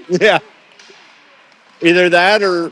Yeah, either that or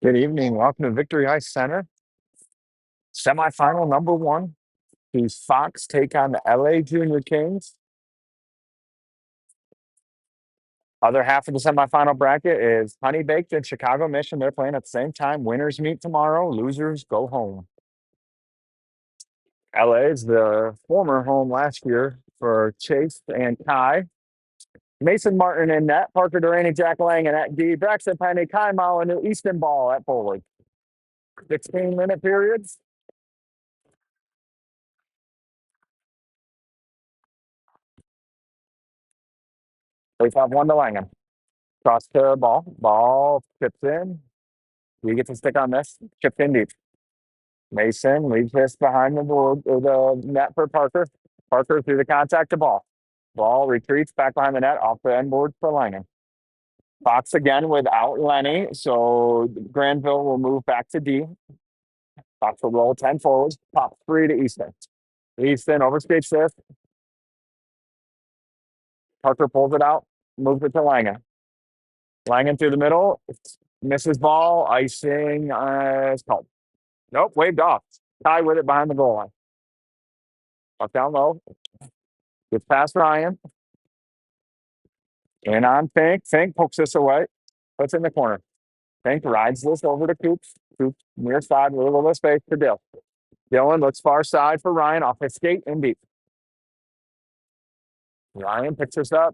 Good evening. Welcome to Victory Ice Center. Semifinal number one. These Fox take on the LA Junior Kings. Other half of the semifinal bracket is Honey Baked and Chicago Mission. They're playing at the same time. Winners meet tomorrow. Losers go home. LA is the former home last year for Chase and Kai. Mason Martin in net. Parker Durrani, Jack Lang and at D. Braxton Penny, Kai Mao, and Easton Ball at forward. 16-minute periods. They have one to Langham. Cross to ball. Ball tips in. We get to stick on this. Chipped in deep. Mason leaves this behind the board or the net for Parker. Parker through the contact to ball. Ball retreats back behind the net off the end board for Langham. Fox again without Lenny. So Granville will move back to D. Fox will roll 10 forwards. Pop 3 to Easton. Easton overskates this. Parker pulls it out. Moves it to Langham. Langham through the middle. Misses ball. Icing. It's called. Nope, waved off. Tie with it behind the goal line. Up down low. Gets past Ryan. In on Fink. Fink pokes this away. Puts it in the corner. Fink rides this over to Coops. Coops near side with a little bit of space to Dill. Dylan looks far side for Ryan off his skate and deep. Ryan picks this up.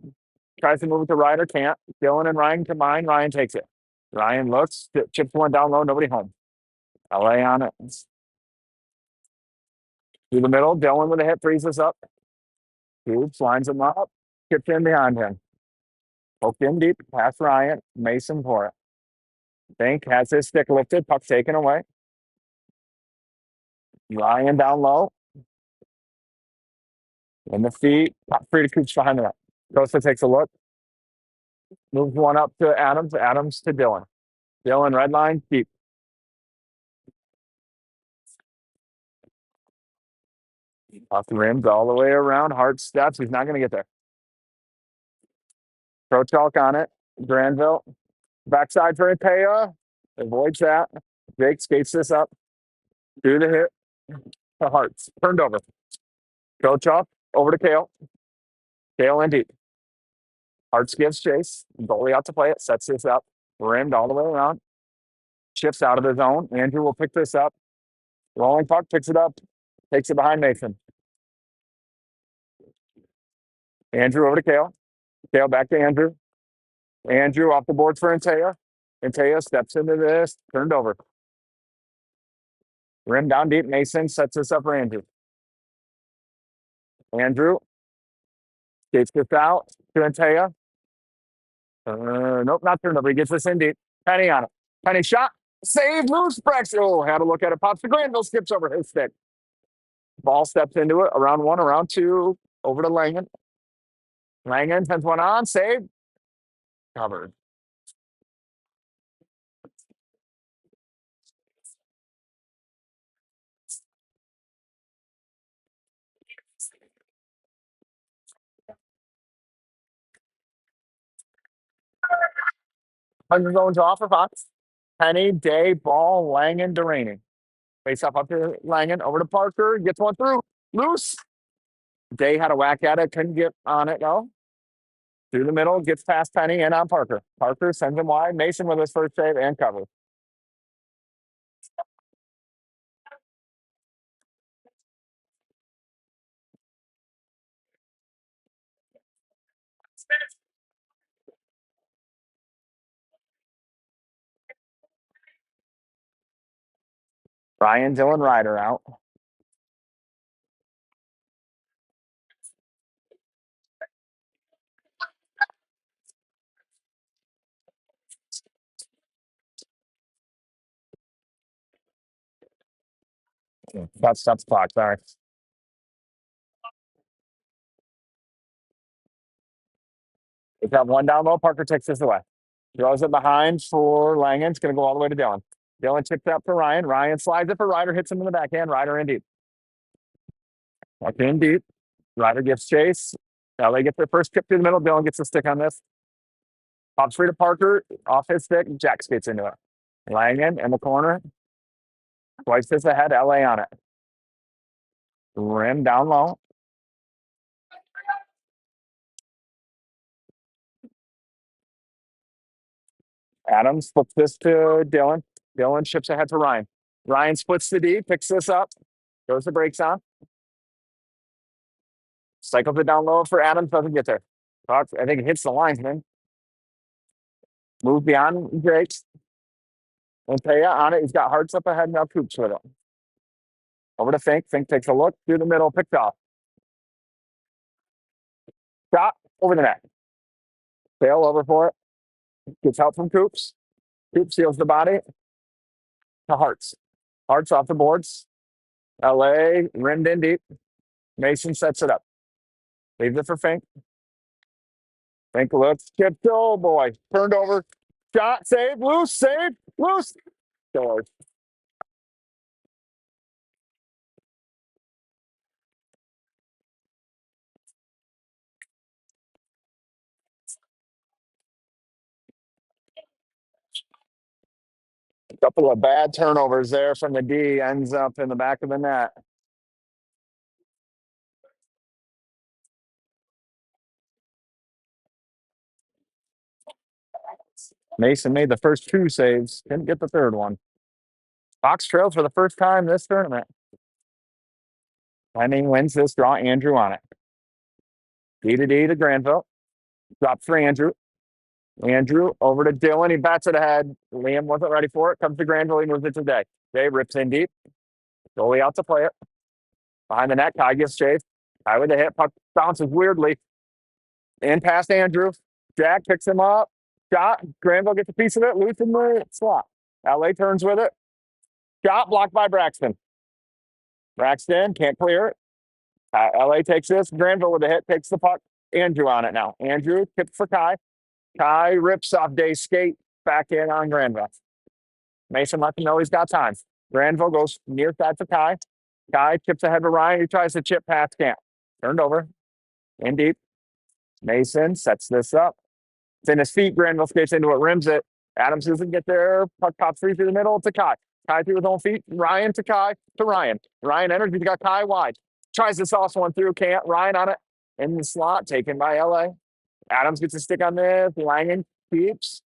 Tries to move it to Ryder. Can't. Dylan and Ryan combine. Ryan takes it. Ryan looks. Chips one down low. Nobody home. LA on it. Through the middle. Dylan with a hit. Frees us up. Coops lines him up. Chips in behind him. Poked in deep. Past Ryan. Mason for it. Fink has his stick lifted. Puck taken away. Ryan down low. In the feet. Top free to Coops behind the net. Costa takes a look. Moves one up to Adams. Adams to Dylan. Dylan red line. Deep. Off the rims all the way around. Hard steps. He's not going to get there. Pro chalk on it. Granville. Backside for Ikea. Avoids that. Jake skates this up. Through the hit. To Hearts. Turned over. Pro chalk. Over to Kale. Kale in deep. Hearts gives chase. Goalie out to play it. Sets this up. Rimmed all the way around. Shifts out of the zone. Andrew will pick this up. Rolling puck. Picks it up. Takes it behind Mason. Andrew over to Kale. Kale back to Andrew. Andrew off the boards for Antea. Antea steps into this. Turned over. Rim down deep. Mason sets this up for Andrew. Andrew skates this out to Antea. Nope, not turned over. He gets this in deep. Penny on it. Penny shot. Save, loose, Brex. Oh, had a look at it. Pops to Granville, skips over his stick. Ball steps into it. Around one, around two. Over to Langen. Langen sends one on. Save. Covered. Hunter going to offer Fox. Penny, Day, Ball, Langen, Durrani. Face up to Langen. Over to Parker. Gets one through. Loose. Day had a whack at it. Couldn't get on it, though. Through the middle. Gets past Penny and on Parker. Parker sends him wide. Mason with his first save and cover. Ryan, Dylan, Ryder out. That stops the clock. Sorry. It's got one down low. Parker takes this away. Throws it behind for Langen. It's going to go all the way to Dylan. Dylan chips out for Ryan. Ryan slides it for Ryder. Hits him in the backhand. Ryder in deep. Up in deep. Ryder gives chase. LA gets their first chip through the middle. Dylan gets the stick on this. Pops free to Parker. Off his stick. Jack skates into it. Langan in the corner. Twice this ahead. LA on it. Rim down low. Adams flips this to Dylan. Dylan ships ahead to Ryan. Ryan splits the D, picks this up, goes the brakes on, cycles it down low for Adams, doesn't get there. Talks, I think it hits the linesman. Move beyond Drake's. And Taya on it. He's got Hearts up ahead now. Coops with it. Over to Fink. Fink takes a look through the middle, picked off. Shot over the net. Sail over for it. Gets help from Coops. Coops seals the body to Hearts. Hearts off the boards. LA rimmed in deep. Mason sets it up. Leaves it for Fink. Fink looks. Chipped. Oh boy. Turned over. Shot. Save. Loose. Save. Loose. Doors. A couple of bad turnovers there from the D. Ends up in the back of the net. Mason made the first two saves. Didn't get the third one. Fox trails for the first time this tournament. Fleming wins this draw. Andrew on it. D to Granville. Drops for Andrew. Andrew over to Dylan. He bats it ahead. Liam wasn't ready for it. Comes to Granville. He moves it to Day. Day rips in deep. Goalie out to play it. Behind the net, Kai gets chased. Kai with the hit. Puck bounces weirdly. In past Andrew. Jack picks him up. Shot. Granville gets a piece of it. Loose in the slot. LA turns with it. Shot blocked by Braxton. Braxton can't clear it. LA takes this. Granville with a hit. Takes the puck. Andrew on it now. Andrew tipped for Kai. Kai rips off Day's skate. Back in on Granville. Mason lets him know he's got time. Granville goes near side for Kai. Kai chips ahead to Ryan. He tries to chip past Camp. Turned over. In deep. Mason sets this up. It's in his feet. Granville skates into it. Rims it. Adams doesn't get there. Puck pops free through the middle to Kai. Kai through his own feet. Ryan to Kai to Ryan. Ryan enters. He's got Kai wide. Tries to sauce one through. Can't. Ryan on it. In the slot. Taken by LA. Adams gets a stick on this. Langan keeps.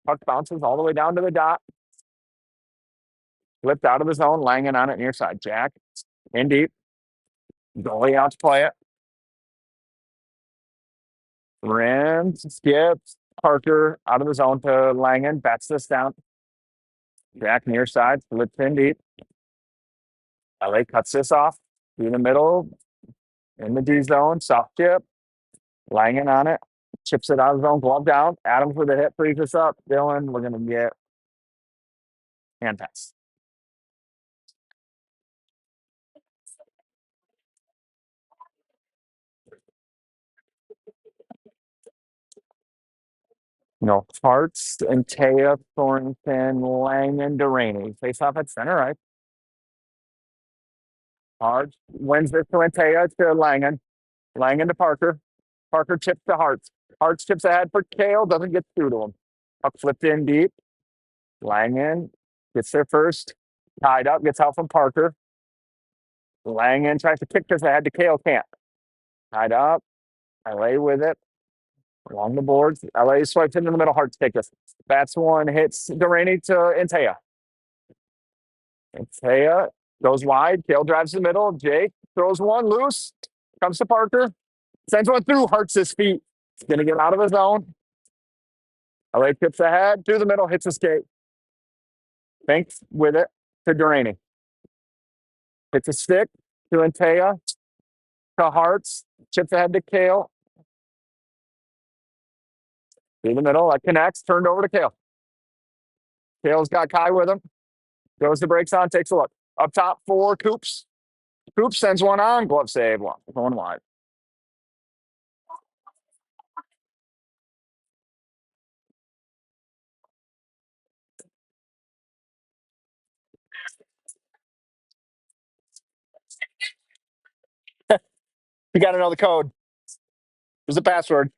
Puck bounces all the way down to the dot. Flipped out of the zone. Langan on it near side. Jack in deep. Goalie out to play it. Rims, skips. Parker out of the zone to Langan. Bats this down. Jack near side. Flips in deep. LA cuts this off. Through the middle. In the D zone. Soft chip. Langan on it. Chips it out of the zone. Glove down. Adams with a hit. Frees this up. Dylan, we're going to get hand pass. Hearts and Taya, Thornton, Langan, Delaney. Face off at center, right? Hearts wins this to Taya to Langan. Langan to Parker. Parker chips to Hearts. Hearts chips ahead for Kale. Doesn't get through to him. Puck flipped in deep. Langan gets there first. Tied up. Gets out from Parker. Langan tries to kick this ahead to Kale. Can't. Tied up. LA with it. Along the boards. LA swipes into the middle. Hearts take this. Bats one. Hits Delaney to Antea. Antea goes wide. Kale drives the middle. Jake throws one loose. Comes to Parker. Sends one through. Hurts his feet. He's going to get out of his zone. LA tips ahead. Through the middle. Hits a skate. Thanks with it to Delaney. Hits a stick to Antea. To Hearts. Chips ahead to Kale. Through the middle. That connects. Turned over to Kale. Kale's got Kai with him. Goes the brakes on. Takes a look. Up top for Coops. Coops sends one on. Glove save. One. Going wide. You got to know the code. There's a password.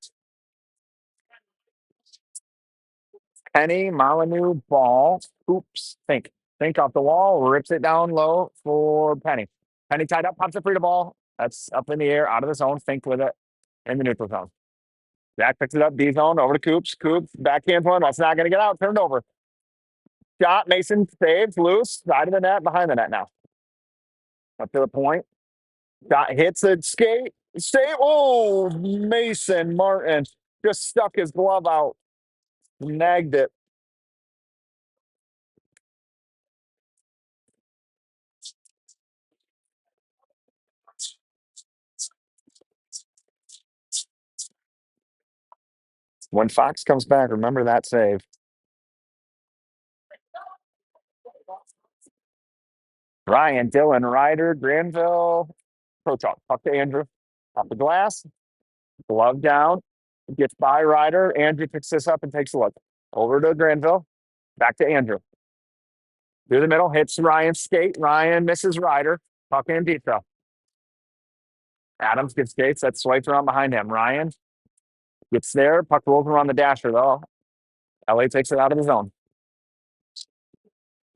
Penny, Molyneux, ball, oops, think off the wall, rips it down low for Penny. Penny tied up, pops it free to ball. That's up in the air, out of the zone. Think with it in the neutral zone. Jack picks it up, D zone over to Coops. Coops, backhand one. That's not going to get out. Turned over. Shot, Mason saves, loose, side of the net, behind the net now. Up to the point. Shot hits a skate. Stay. Oh, Mason Martin just stuck his glove out. Nagged it. When Fox comes back, remember that save. Ryan, Dylan, Ryder, Granville, Pro Talk. Puck to Andrew. Off the glass. Glove down. Gets by Ryder. Andrew picks this up and takes a look. Over to Granville. Back to Andrew. Through the middle. Hits Ryan's skate. Ryan misses Ryder. Puck in deep though. Adams gets skates. That swipes around behind him. Ryan gets there. Puck rolls around the dasher though. LA takes it out of the zone.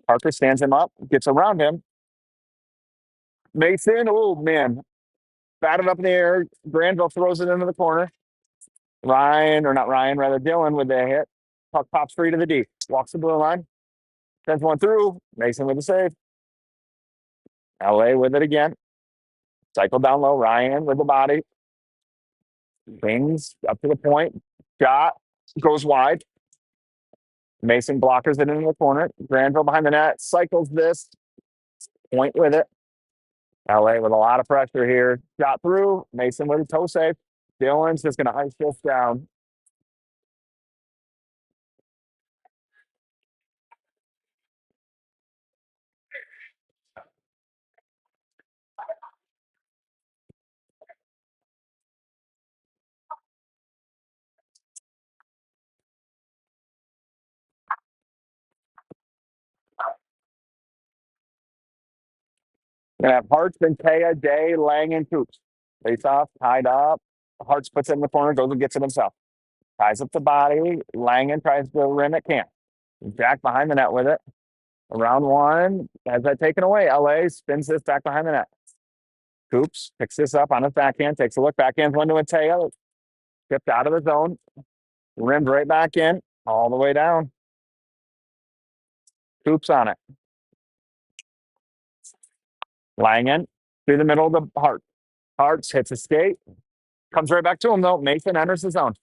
Parker stands him up. Gets around him. Mason. Oh, man. Batted up in the air. Granville throws it into the corner. Ryan, or not Ryan, rather Dylan with the hit. Puck pops free to the D. Walks the blue line. Sends one through. Mason with the save. LA with it again. Cycle down low. Ryan with the body. Wings up to the point. Shot. Goes wide. Mason blockers it into the corner. Granville behind the net. Cycles this. Point with it. LA with a lot of pressure here. Shot through. Mason with a toe save. Dylan's just going to ice this down. Gonna have Hartz, Bentea, Day, Lang, and Coops. Face off, tied up. Hartz puts it in the corner, goes and gets it himself. Ties up the body. Langen tries to rim it, can't. Jack behind the net with it. Around one, has that taken away. LA spins this back behind the net. Coops picks this up on his backhand, takes a look. Backhand one to Mateo. Tipped out of the zone. Rimmed right back in, all the way down. Coops on it. Langen through the middle of the Hart. Hartz hits a skate. Comes right back to him though. Mason enters the zone.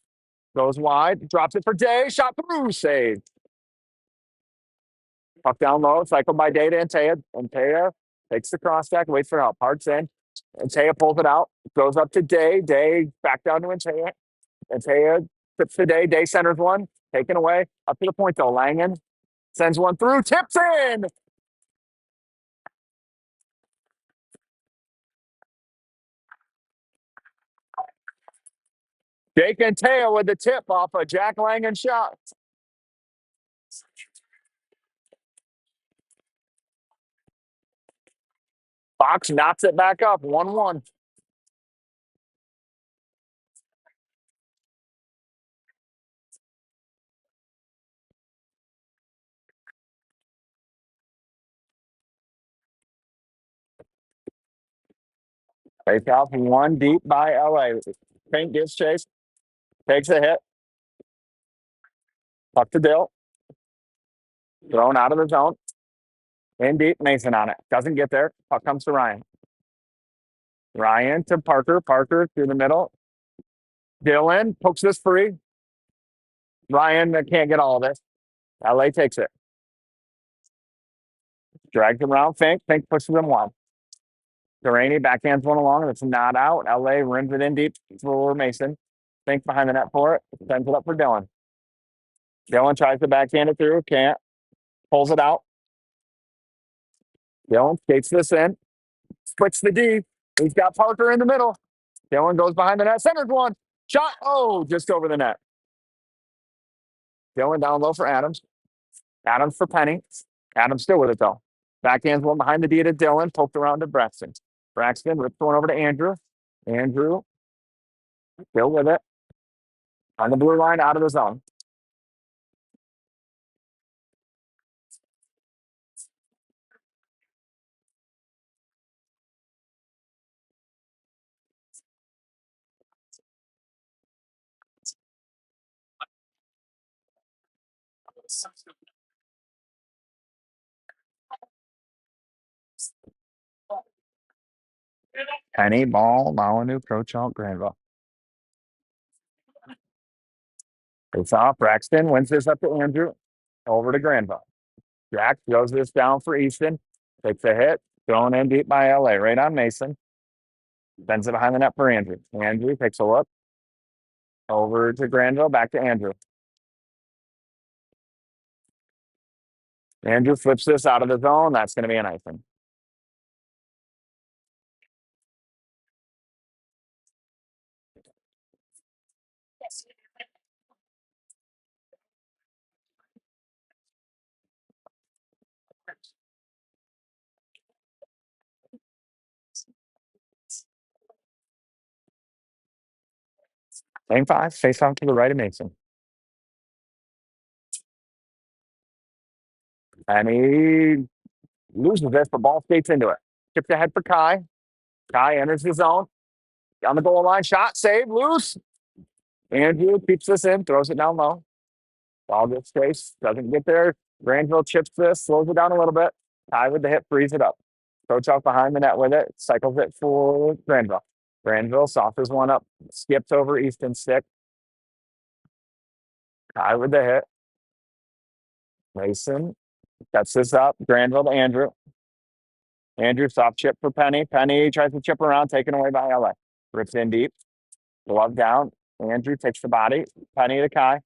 Goes wide. Drops it for Day. Shot through. Saved. Puck down low. Cycle by Day to Antea. Antea takes the cross stack. Waits for help. Hartz in. Antea pulls it out. Goes up to Day. Day back down to Antea. Antea tips to Day. Day centers one. Taken away. Up to the point though. Langen sends one through. Tips in. Jake Antea with the tip off a Jack Langen shot. Fox knocks it back up. 1-1. Face off one deep by LA. Pink gets chased. Takes a hit. Puck to Dill. Thrown out of the zone. In deep. Mason on it. Doesn't get there. Puck comes to Ryan. Ryan to Parker. Parker through the middle. Dylan pokes this free. Ryan can't get all of this. LA takes it. Drags him around. Fink. Fink pushes him one. Duraney backhands one along. It's not out. LA rims it in deep for Mason. Fink behind the net for it. Sends it up for Dylan. Dylan tries to backhand it through. Can't. Pulls it out. Dylan skates this in. Splits the D. He's got Parker in the middle. Dylan goes behind the net. Centered one. Shot. Oh, just over the net. Dylan down low for Adams. Adams for Penny. Adams still with it though. Backhands one behind the D to Dylan. Poked around to Braxton. Braxton rips one over to Andrew. Andrew still with it. On the blue line, out of the zone. Penny, ball, Molyneux, Pro-Chunk, Granville. It's off. Braxton wins this up to Andrew. Over to Granville. Jack throws this down for Easton. Takes a hit. Thrown in deep by LA. Right on Mason. Bends it behind the net for Andrew. Andrew takes a look. Over to Granville. Back to Andrew. Andrew flips this out of the zone. That's going to be an icing. Lane 5. Face off to the right of Mason. And he loses this, but ball skates into it. Chips ahead for Kai. Kai enters the zone. Down the goal line. Shot. Save. Loose. Andrew keeps this in. Throws it down low. Ball gets chased. Doesn't get there. Granville chips this. Slows it down a little bit. Kai with the hit. Frees it up. Coach off behind the net with it. Cycles it for Granville. Granville softens one up. Skips over Easton's stick. Kai with the hit. Mason sets this up. Granville to Andrew. Andrew soft chip for Penny. Penny tries to chip around, taken away by LA. Rips in deep. Glove down. Andrew takes the body. Penny to Kai.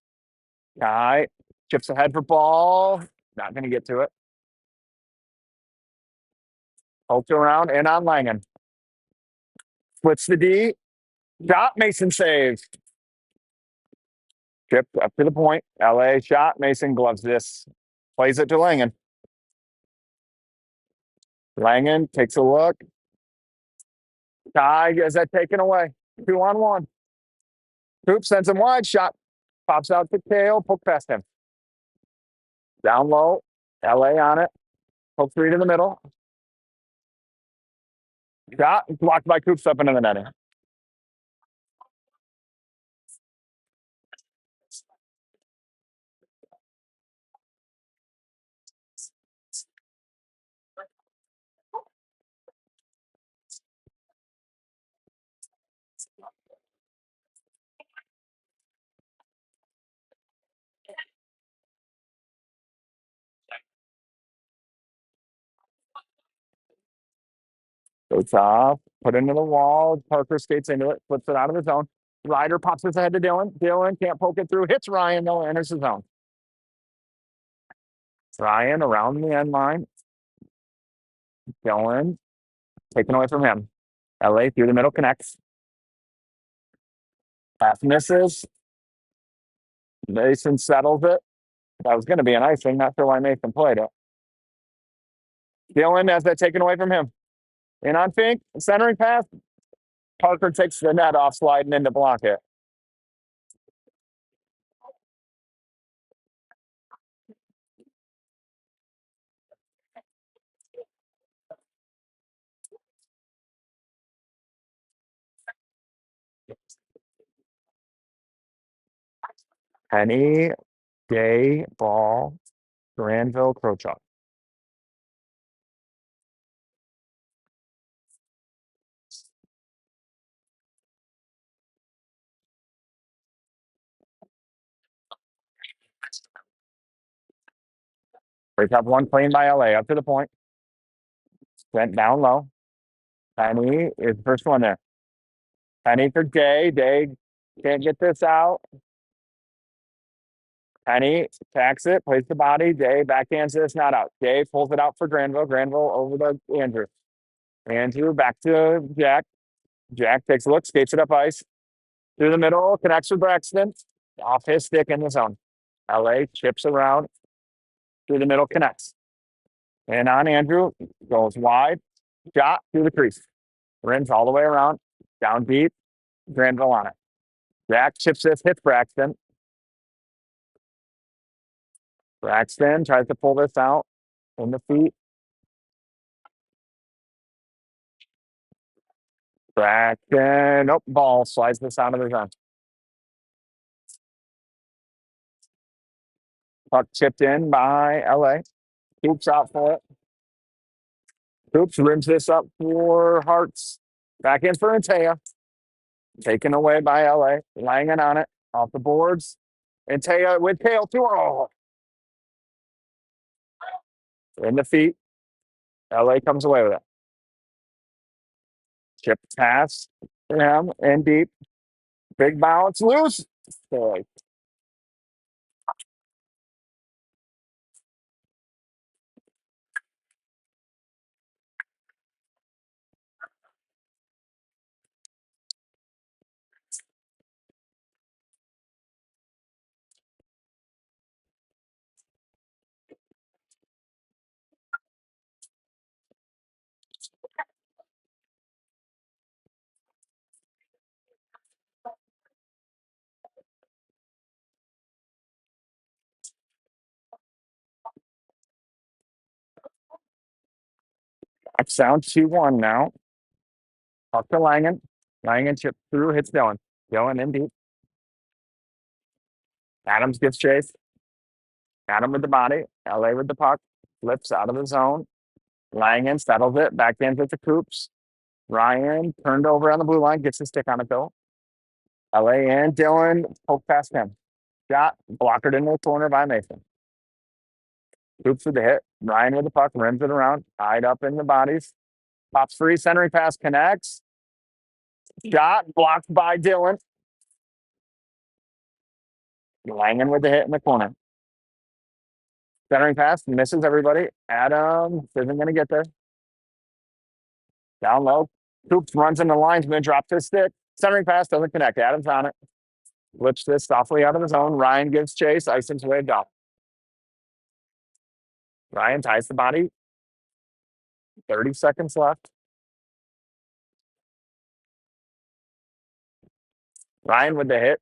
Kai chips ahead for ball. Not going to get to it. Poked around and on Langen. Splits the D. Shot. Mason saves. Chip up to the point. LA shot. Mason gloves this. Plays it to Langen. Langen takes a look. Kai gets that taken away. 2-on-1. Coop sends him wide. Shot pops out to Kale. Poke past him. Down low. LA on it. Poke 3 to the middle. Shot blocked by Coops up into the netting. Goes off. Put into the wall. Parker skates into it. Flips it out of the zone. Ryder pops his head to Dylan. Dylan can't poke it through. Hits Ryan. No, enters the zone. Ryan around the end line. Dylan taken away from him. LA through the middle connects. Pass misses. Mason settles it. That was going to be an icing. Not sure why Mason played it. Dylan has that taken away from him. In on Fink. Centering pass. Parker takes the net off, sliding in to block it. Penny, Day, Ball, Granville, Crochalk. Break up one clean by LA. Up to the point. Sent down low. Penny is the first one there. Penny for Day. Day can't get this out. Penny tacks it, plays the body. Day backhands this, not out. Day pulls it out for Granville. Granville over to Andrew. Andrew back to Jack. Jack takes a look, skates it up ice. Through the middle, connects with Braxton. Off his stick in the zone. LA chips around. Through the middle, connects. And on Andrew, goes wide. Shot through the crease. Rins all the way around. Down deep. Granville on it. Jack chips this, hits Braxton. Braxton tries to pull this out in the feet. Braxton, nope, ball slides this out of the zone. Puck chipped in by LA. Hoops out for it. Hoops rims this up for Hearts. Back in for Antea. Taken away by LA. Langan on it. Off the boards. Antea with tail to oh. In the feet. LA comes away with it. Chip pass for him and deep. Big bounce loose. Boy. That's down 2-1 now. Up to Langan. Langan chip through, hits Dylan. Dylan in deep. Adams gets chased. Adam with the body. LA with the puck. Flips out of the zone. Langan settles it. Back into the Coops. Ryan turned over on the blue line. Gets his stick on it, though. LA and Dylan poke past him. Shot. Blockered into the corner by Mason. Coops with the hit. Ryan with the puck. Rims it around. Tied up in the bodies. Pops free. Centering pass connects. Shot. Blocked by Dylan. Langan with the hit in the corner. Centering pass misses everybody. Adam isn't going to get there. Down low. Coops runs in the linesman, drops his stick. Centering pass doesn't connect. Adams on it. Flips this softly out of the zone. Ryan gives chase. Icing's waved off. Ryan ties the body. 30 seconds left. Ryan with the hit.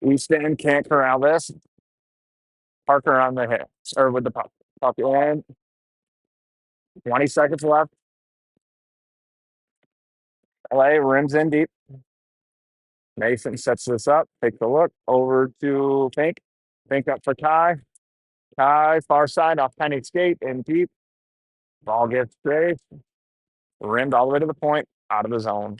Easton can't corral this. Parker on the hit. Or with the puck. Puck in. 20 seconds left. LA rims in deep. Mason sets this up. Takes a look. Over to Fink. Fink up for Kai. Kai, far side off penny skate in deep. Ball gets straight. Rimmed all the way to the point. Out of the zone.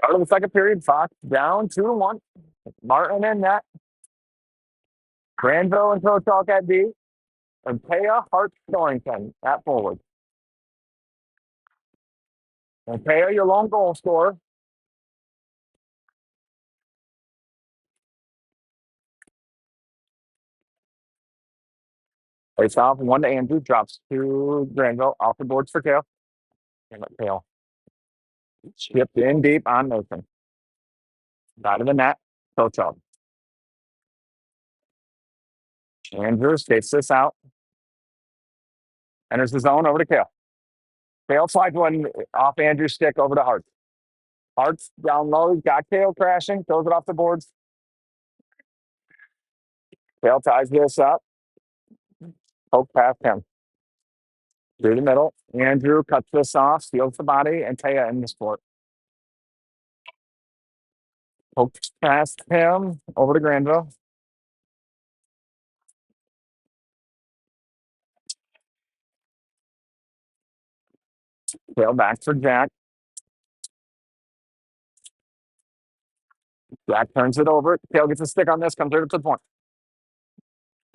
Start of the second period. Fox down 2-1. Martin and net. Granville and Pro Talk at D. And Paya Hart Storrington at forward. And Paya, your lone goal scorer. Face off 1 to Andrew. Drops to Granville. Off the boards for Kale. And Kale. Chipped in deep on Mason. Side of the net. Pro Talk. Andrews takes this out. Enters the zone over to Kale. Kale slides one off Andrew's stick over to Hart. Hart's down low. He's got Kale crashing. Throws it off the boards. Kale ties this up. Poke past him. Through the middle. Andrew cuts this off, steals the body, and Taya in the sport. Pokes past him. Over to Granville. Kale back for Jack. Jack turns it over. Kale gets a stick on this. Comes over to the point.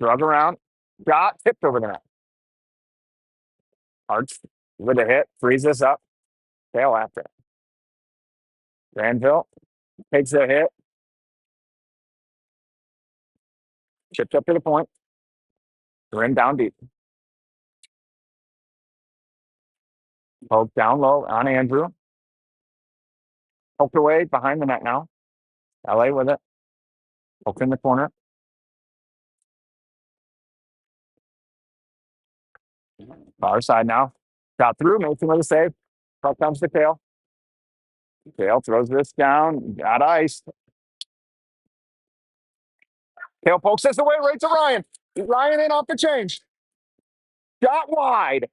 Drug around. Got tipped over the net. Arch with a hit. Frees this up. Kale after it. Granville takes a hit. Chipped up to the point. We're in down deep. Poke down low on Andrew. Poked away behind the net now. LA with it. Poke in the corner. Far side now. Got through. Mason with a save. Puck comes to Kale. Kale throws this down. Got ice. Kale pokes this away right to Ryan. Ryan in off the change. Shot wide.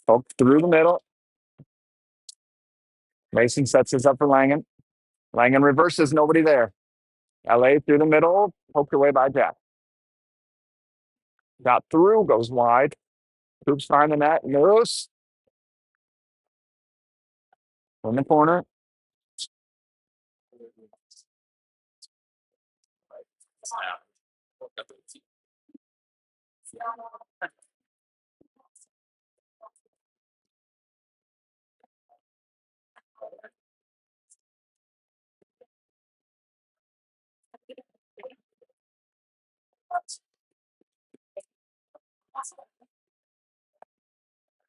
Poke through the middle. Mason sets this up for Langen. Langen reverses. Nobody there. LA through the middle. Poked away by Jack. Got through. Goes wide. Hoops behind the net. Loose. In the corner.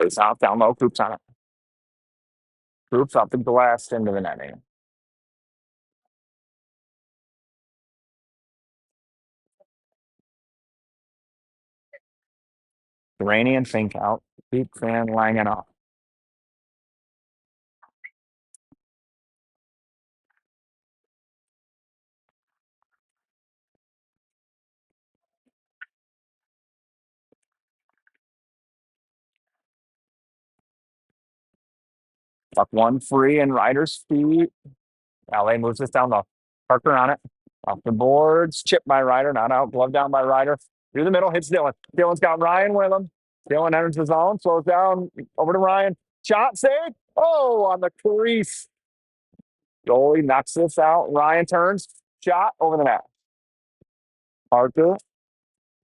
It's out down low. Hoops on it. Hoops off the glass into the netting. Rainey and Fink out. Keep Van Langen off. Puck one free and Ryder's feet. LA moves this down low. Parker on it. Off the boards. Chipped by Ryder. Not out. Glove down by Ryder. Through the middle. Hits Dylan. Dylan's got Ryan with him. Dylan enters the zone. Slows down. Over to Ryan. Shot save. Oh, on the crease. Goalie knocks this out. Ryan turns. Shot over the net. Parker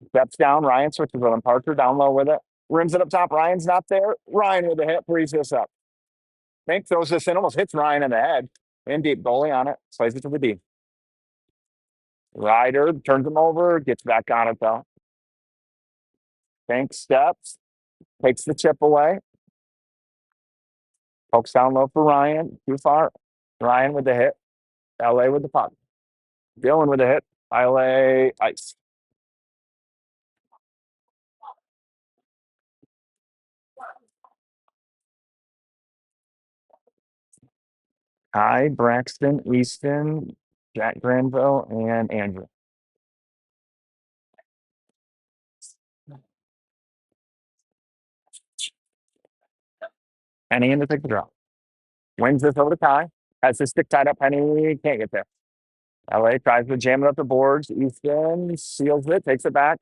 steps down. Ryan switches with him. Parker down low with it. Rims it up top. Ryan's not there. Ryan with the hit. Frees this up. Fink throws this in. Almost hits Ryan in the head. In deep. Goalie on it. Plays it to the D. Ryder turns him over. Gets back on it though. Fink steps. Takes the chip away. Pokes down low for Ryan. Too far. Ryan with the hit. LA with the puck. Dylan with the hit. LA ice. Hi, Braxton, Easton, Jack Granville, and Andrew. Penny in to take the draw. Wins this over to Kai. Has his stick tied up. Penny can't get there. LA tries to jam it up the boards. Easton seals it, takes it back,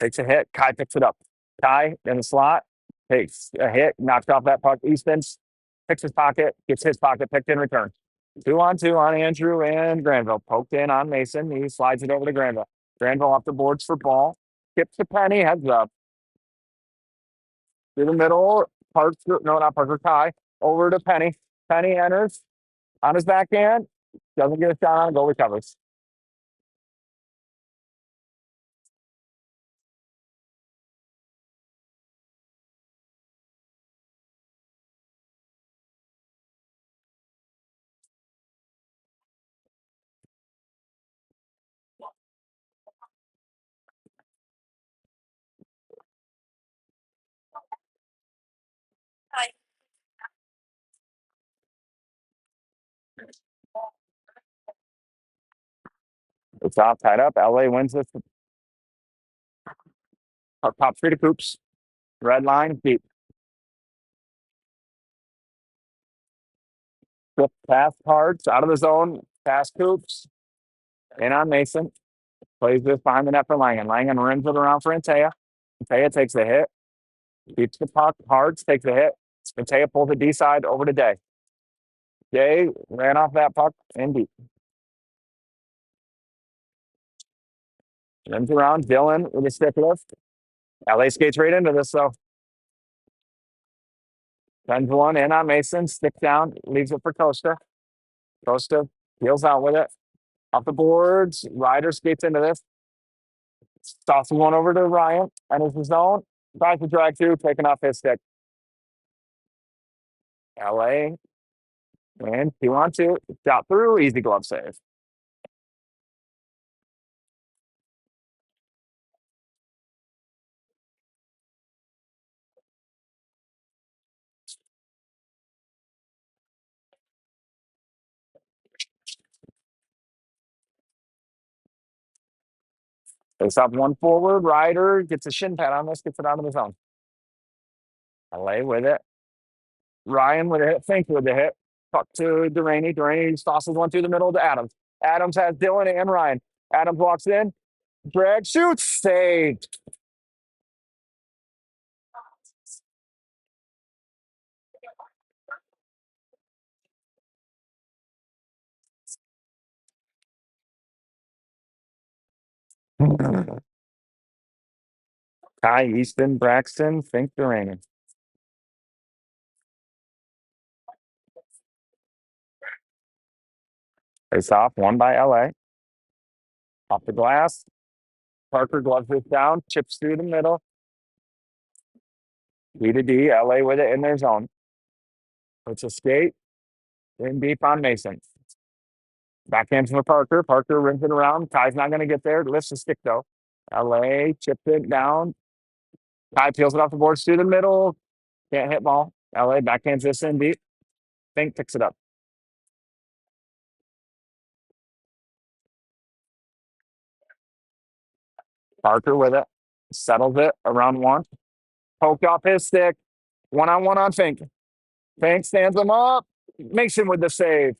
takes a hit. Kai picks it up. Kai in the slot, takes a hit, knocks off that puck. Easton picks his pocket, gets his pocket picked in return. 2-on-2 on Andrew and Granville. Poked in on Mason. He slides it over to Granville. Granville off the boards for ball. Skips to Penny, heads up. Through the middle. Parker, no, not Parker, Kai. Over to Penny. Penny enters on his backhand. Doesn't get a shot on, goal recovers. It's off, tied up. LA wins this. Top three to Coops. Red line, deep. Flip pass Cards out of the zone. Pass Coops. In on Mason. Plays this behind the net for Langen. Langen rims it around for Antea. Antea takes the hit. Keeps the puck. Hards takes the hit. Antea pulls the D side over to Day. Day ran off that puck in deep. Rims around. Dylan with a stick lift. LA skates right into this, though. Sends one in on Mason. Stick down. Leaves it for Costa. Costa peels out with it. Off the boards. Ryder skates into this. Tosses one over to Ryan. Enters the zone. Tries to drag through. Taking off his stick. LA. And 2-on-2. Got through. Easy glove save. Face off one forward. Ryder gets a shin pad on this. Gets it out of the zone. LA with it. Ryan with a hit. Fink with the hit. Puck to Duraney. Duraney tosses one through the middle to Adams. Adams has Dylan and Ryan. Adams walks in. Drag, shoots, saved. Ty Easton, Braxton, Fink Duraney. Face off, one by LA. Off the glass. Parker gloves it down, chips through the middle. D to D, LA with it in their zone. It's a skate. In deep on Mason. Backhand from Parker. Parker rims it around. Ty's not going to get there. Lifts the stick though. LA chips it down. Ty peels it off the boards through the middle. Can't hit ball. LA backhands this in deep. Fink picks it up. Parker with it. Settles it around one. Poked off his stick. 1-on-1 on Fink. Fink stands him up. Makes him with the save.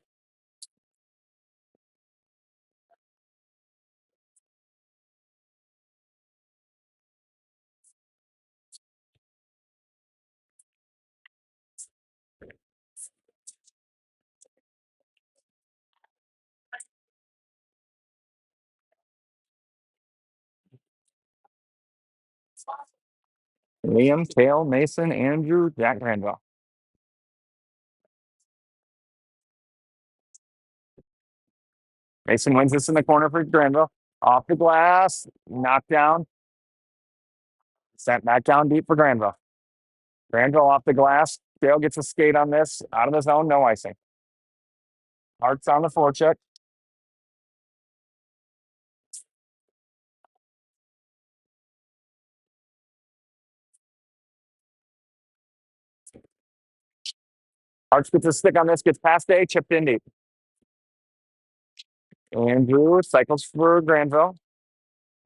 Liam, Kale, Mason, Andrew, Jack Granville. Mason wins this in the corner for Granville. Off the glass. Knocked down. Sent back down deep for Granville. Granville off the glass. Dale gets a skate on this. Out of the zone, no icing. Hart's on the forecheck. Hart's gets a stick on this. Gets past A. Chipped in deep. Andrew cycles for Granville.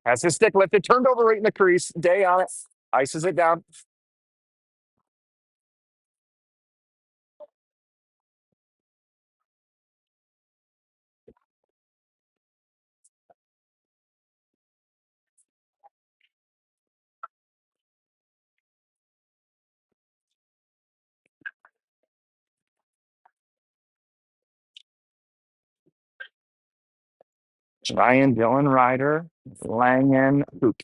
Has his stick lifted. Turned over right in the crease. Day on it. Ices it down. Ryan, Dylan, Ryder, Langen, Hoot.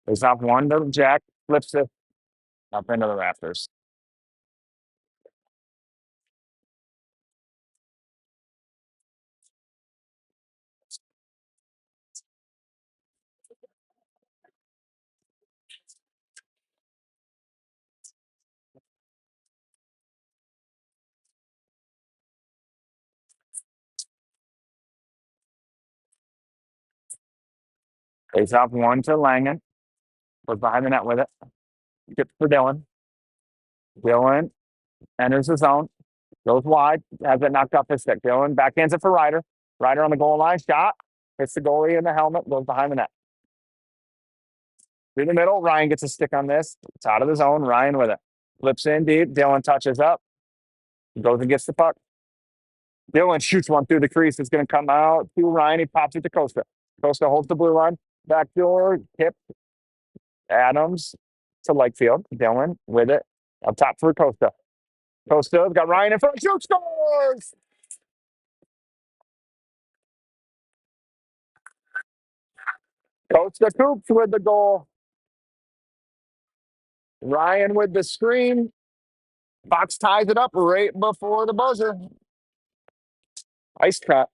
There's off one to Jack. Flips it up into the rafters. Face off one to Langen. Was behind the net with it. Gets for Dylan. Dylan enters the zone. Goes wide. Has it knocked off his stick. Dylan backhands it for Ryder. Ryder on the goal line. Shot. Hits the goalie in the helmet. Goes behind the net. Through the middle. Ryan gets a stick on this. It's out of the zone. Ryan with it. Flips in deep. Dylan touches up. Goes and gets the puck. Dylan shoots one through the crease. It's going to come out to Ryan. He pops it to Costa. Costa holds the blue line. Backdoor. Tip. Adams to Lakefield. Dylan with it. Up top for Costa. Costa's got Ryan in front. Shoot, scores! Costa Coops with the goal. Ryan with the screen. Fox ties it up right before the buzzer. Ice cut.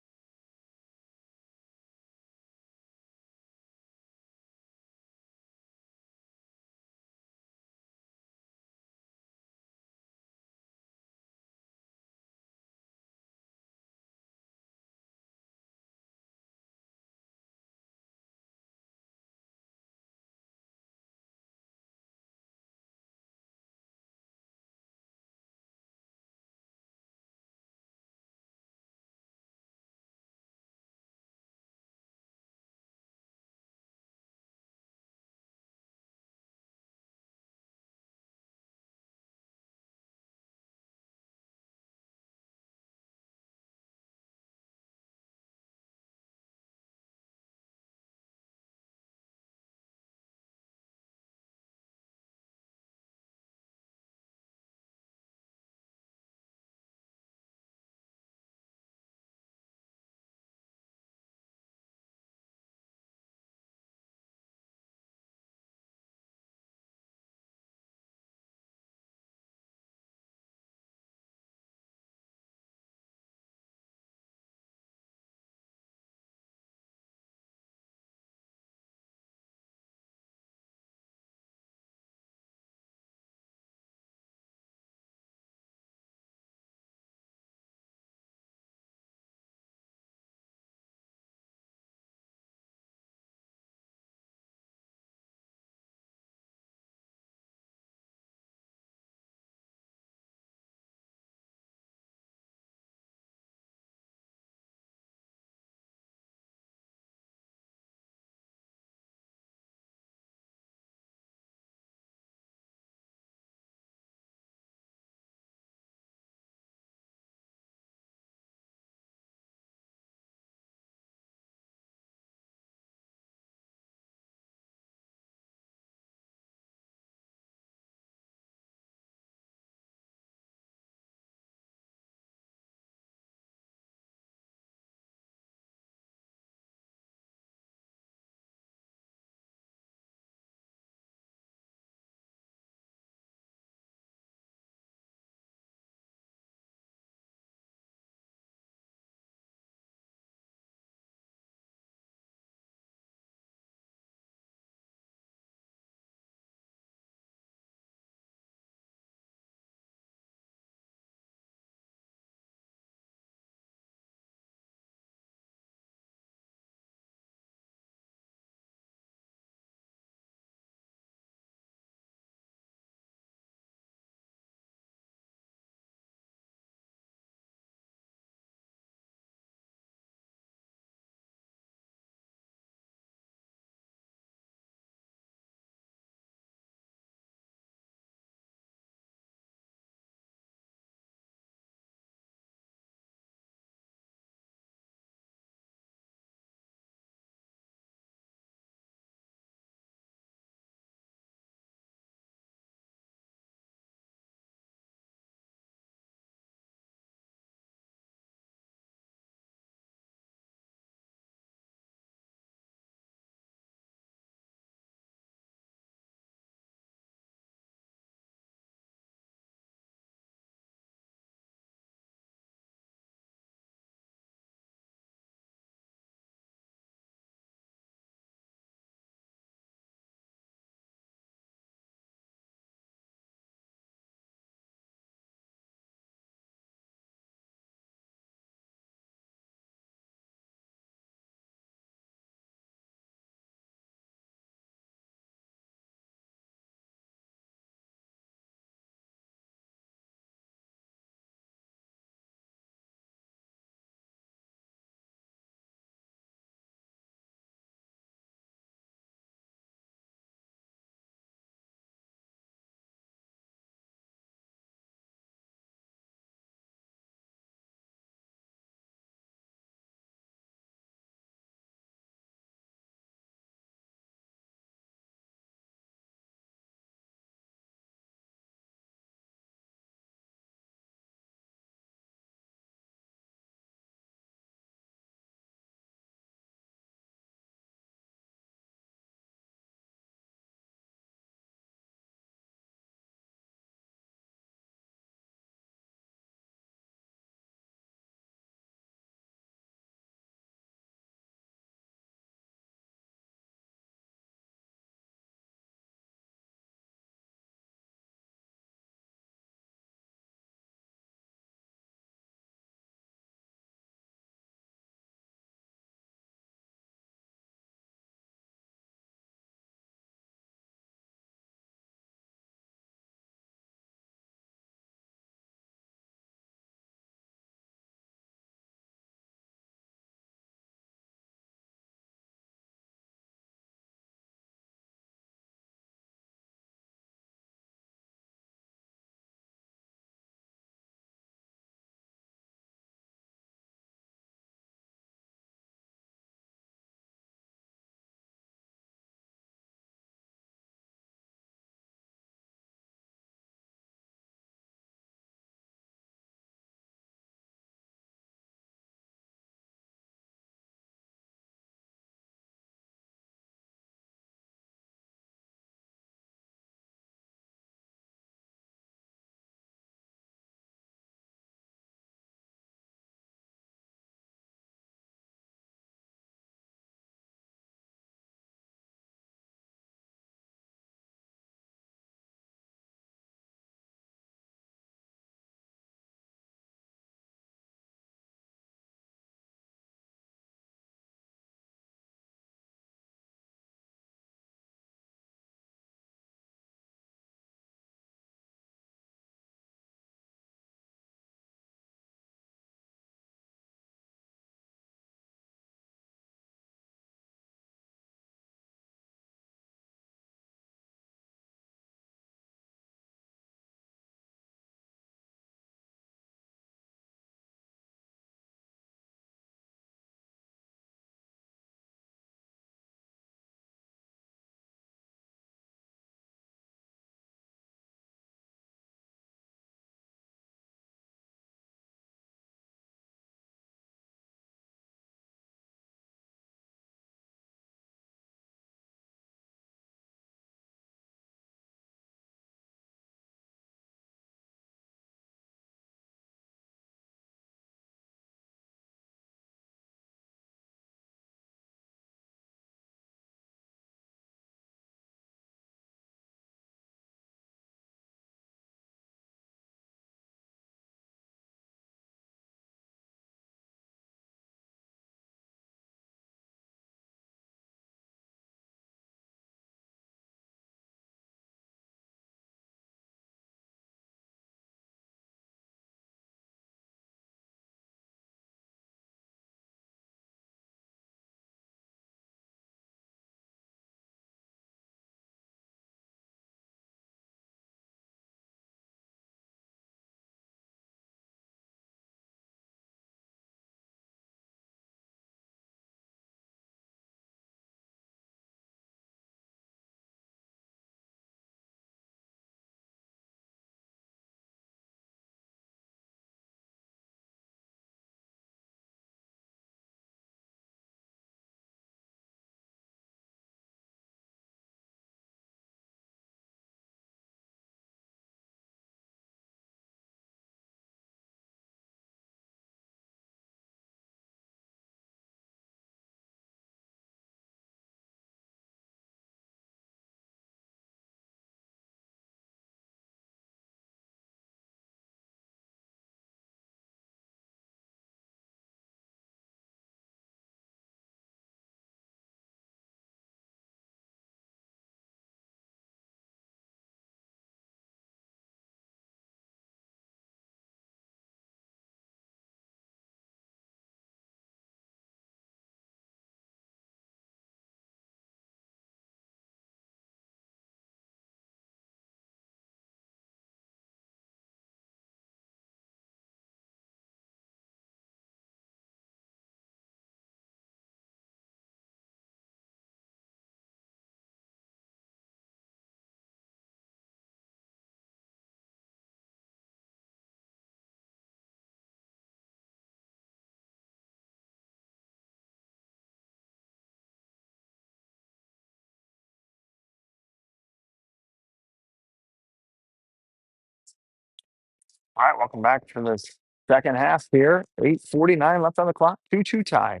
All right, welcome back for this second half here. 8:49 left on the clock. 2-2 tie.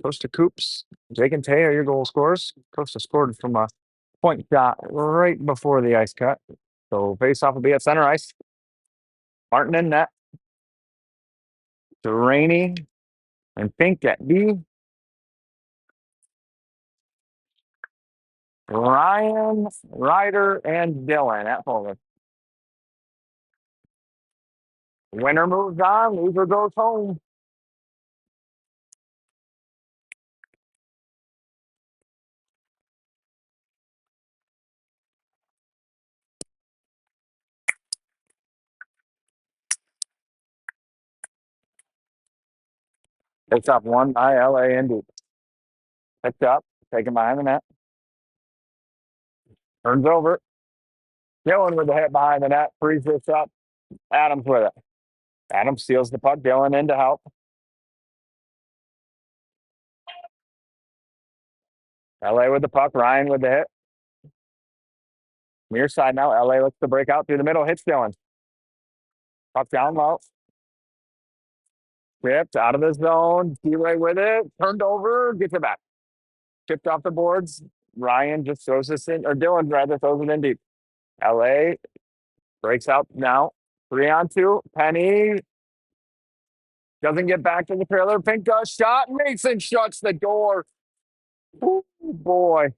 Costa Coops, Jake and Tay are your goal scorers. Costa scored from a point shot right before the ice cut. So face off will be at center ice. Martin in net. Rainey and Pink at B. Ryan, Ryder, and Dylan at forward. Winner moves on. Loser goes home. Picks up one by LA Indy. Picked up, taken behind the net. Turns over. Dylan with the hit behind the net. Frees this up. Adams with it. Adams steals the puck. Dylan in to help. LA with the puck. Ryan with the hit. Near side now. LA looks to break out through the middle. Hits Dylan. Puck down low. Ripped out of the zone. D-Ray with it. Turned over. Gets it back. Chipped off the boards. Ryan just throws this in, or Dylan rather throws it in deep. LA breaks out now. 3-on-2. Penny doesn't get back to the trailer. Pink does shot. Mason shuts the door. Ooh, boy.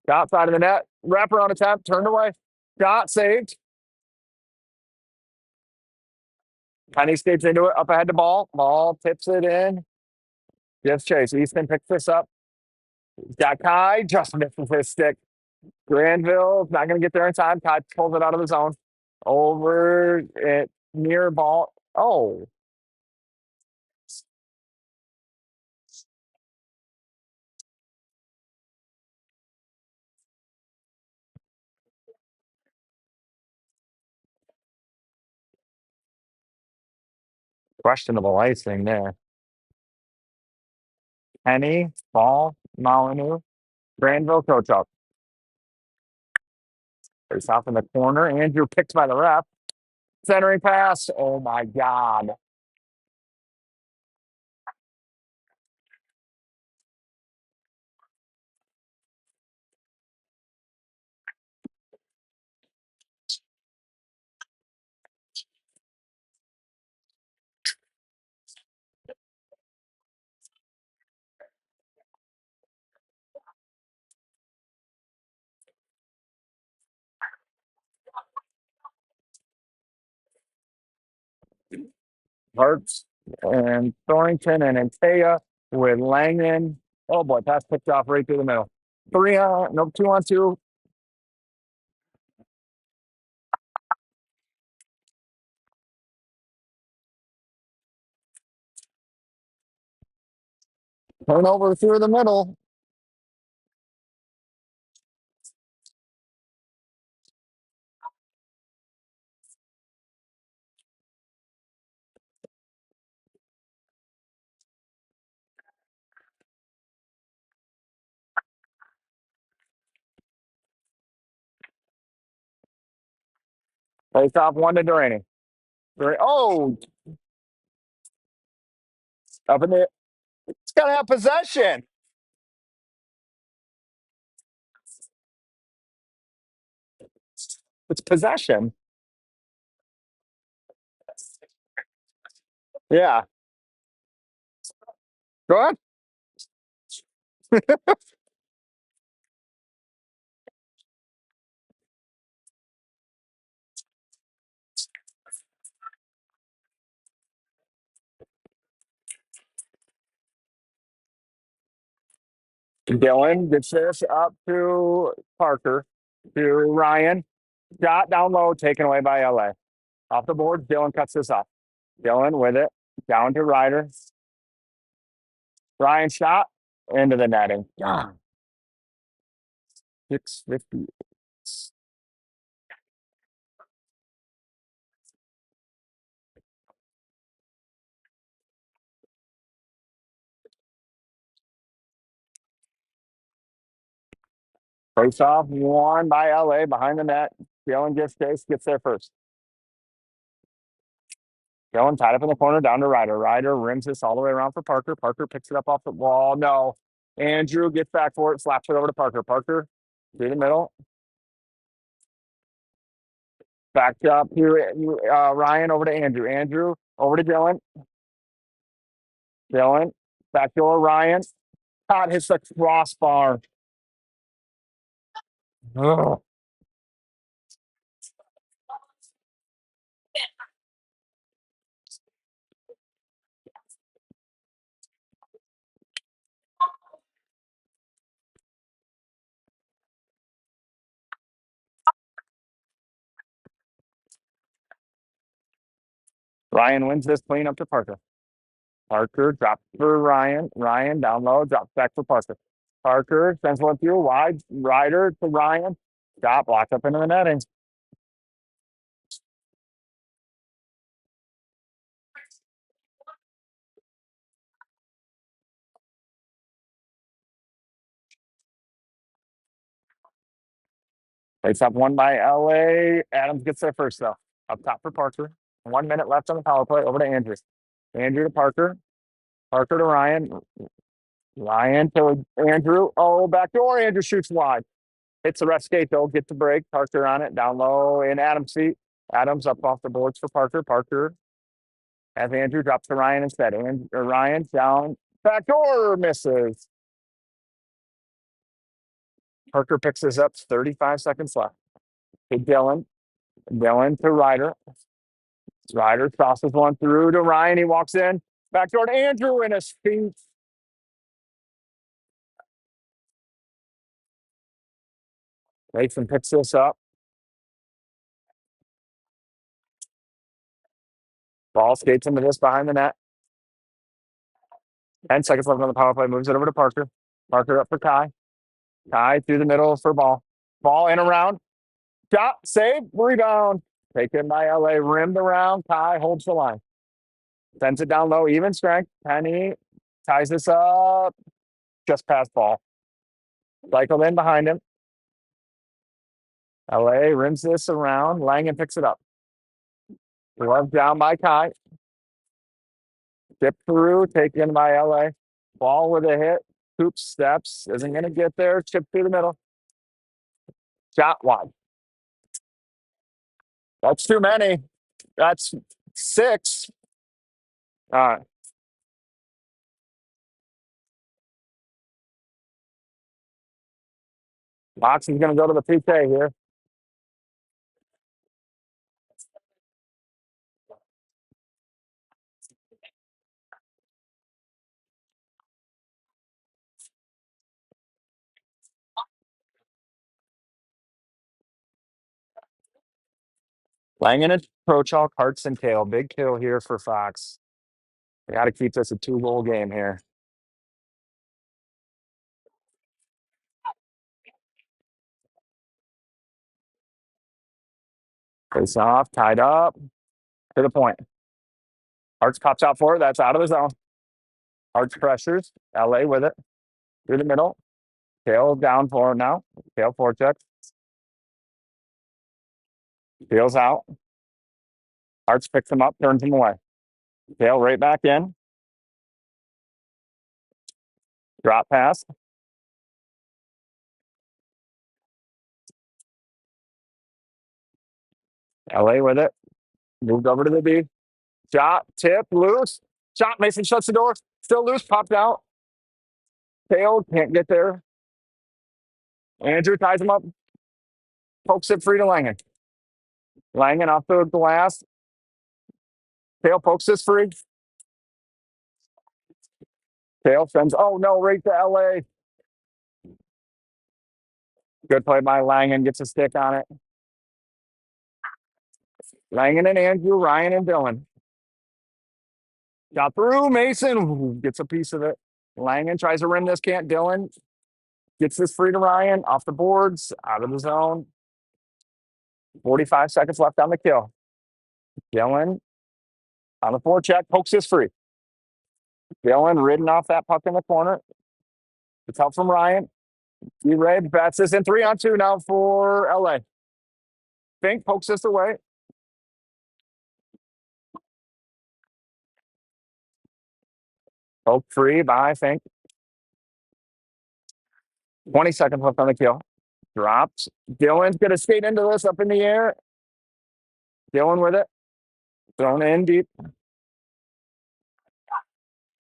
Outside of the net. Wraparound attempt. Turned away. Shot saved. Penny skates into it. Up ahead to ball. Ball tips it in. Gives chase. Easton picks this up. Got Kai. Just misses his stick. Granville's not going to get there in time. Kai pulls it out of the zone. Over it. Near ball. Oh. Questionable icing there. Penny, ball, Molyneux, Granville, coach up. Face off in the corner. Andrew picked by the ref. Centering pass. Oh my God. Hurts and Thornton and Antea with Langen. Oh boy, pass picked off right through the middle. 2-on-2. Turnover through the middle. Face off one to Duraney. Oh, up in the. It's got to have possession. It's possession. Yeah. Go ahead. Dylan gets this up to Parker, to Ryan. Shot down low, taken away by LA. Off the board, Dylan cuts this off. Dylan with it, down to Ryder. Ryan shot into the netting. God. 650. Face off, won by LA behind the net. Dylan gets there first. Going tied up in the corner, down to Ryder. Ryder rims this all the way around for Parker. Parker picks it up off the wall. No. Andrew gets back for it, slaps it over to Parker. Parker through the middle. Back up to Ryan over to Andrew. Andrew over to Dylan. Dylan back to Ryan. Todd hits the crossbar. Ugh. Ryan wins this clean up to Parker. Parker drops for Ryan. Ryan down low, drops back for Parker. Parker sends one through wide. Ryder to Ryan. Got blocked up into the netting. Takes up one by LA. Adams gets there first, though. Up top for Parker. 1 minute left on the power play. Over to Andrew. Andrew to Parker. Parker to Ryan. Ryan to Andrew. Oh, back door. Andrew shoots wide. Hits the ref skate, though. Gets the break. Parker on it. Down low in Adams' seat. Adams up off the boards for Parker. Parker as Andrew drops to Ryan instead. Ryan down. Back door misses. Parker picks this up. 35 seconds left. To Dylan. Dylan to Ryder. Ryder crosses one through to Ryan. He walks in. Back door to Andrew in his feet. Mason picks this up. Ball skates into this behind the net. 10 seconds left on the power play. Moves it over to Parker. Parker up for Kai. Kai through the middle for ball. Ball in around. Shot. Save. Rebound. Taken by LA. Rimmed around. Kai holds the line. Sends it down low. Even strength. Penny ties this up. Just past ball. Cycled in behind him. LA rims this around. Langen picks it up. Glove down by Kai. Dip through, taken by LA. Ball with a hit. Hoop steps. Isn't going to get there. Chip through the middle. Shot wide. That's too many. That's 6. All right. Moxie's going to go to the PK here. Langen and Prochalk, Hearts and Kale. Big kill here for Fox. They got to keep this a 2-goal game here. Face off, tied up to the point. Hearts pops out for it. That's out of the zone. Hearts pressures. LA with it. Through the middle. Kale down for it now. Kale forecheck. Peels out. Hearts picks him up, turns him away. Kale right back in. Drop pass. LA with it. Moved over to the B. Shot, tip, loose. Shot, Mason shuts the door. Still loose, popped out. Kale can't get there. Andrew ties him up. Pokes it free to Langen. Langen off the glass. Kale pokes this free. Kale sends, oh no, right to LA. Good play by Langen, gets a stick on it. Langen and Andrew, Ryan and Dylan. Got through, Mason gets a piece of it. Langen tries to rim this, can't. Dylan gets this free to Ryan, off the boards, out of the zone. 45 seconds left on the kill. Dylan on the forecheck, pokes this free. Dylan ridden off that puck in the corner. It's help from Ryan. D-Ray bats this in 3-on-2 now for LA. Fink pokes this away. Poke free by, I think. 20 seconds left on the kill. Drops. Dylan's going to skate into this up in the air. Dylan with it. Thrown in deep.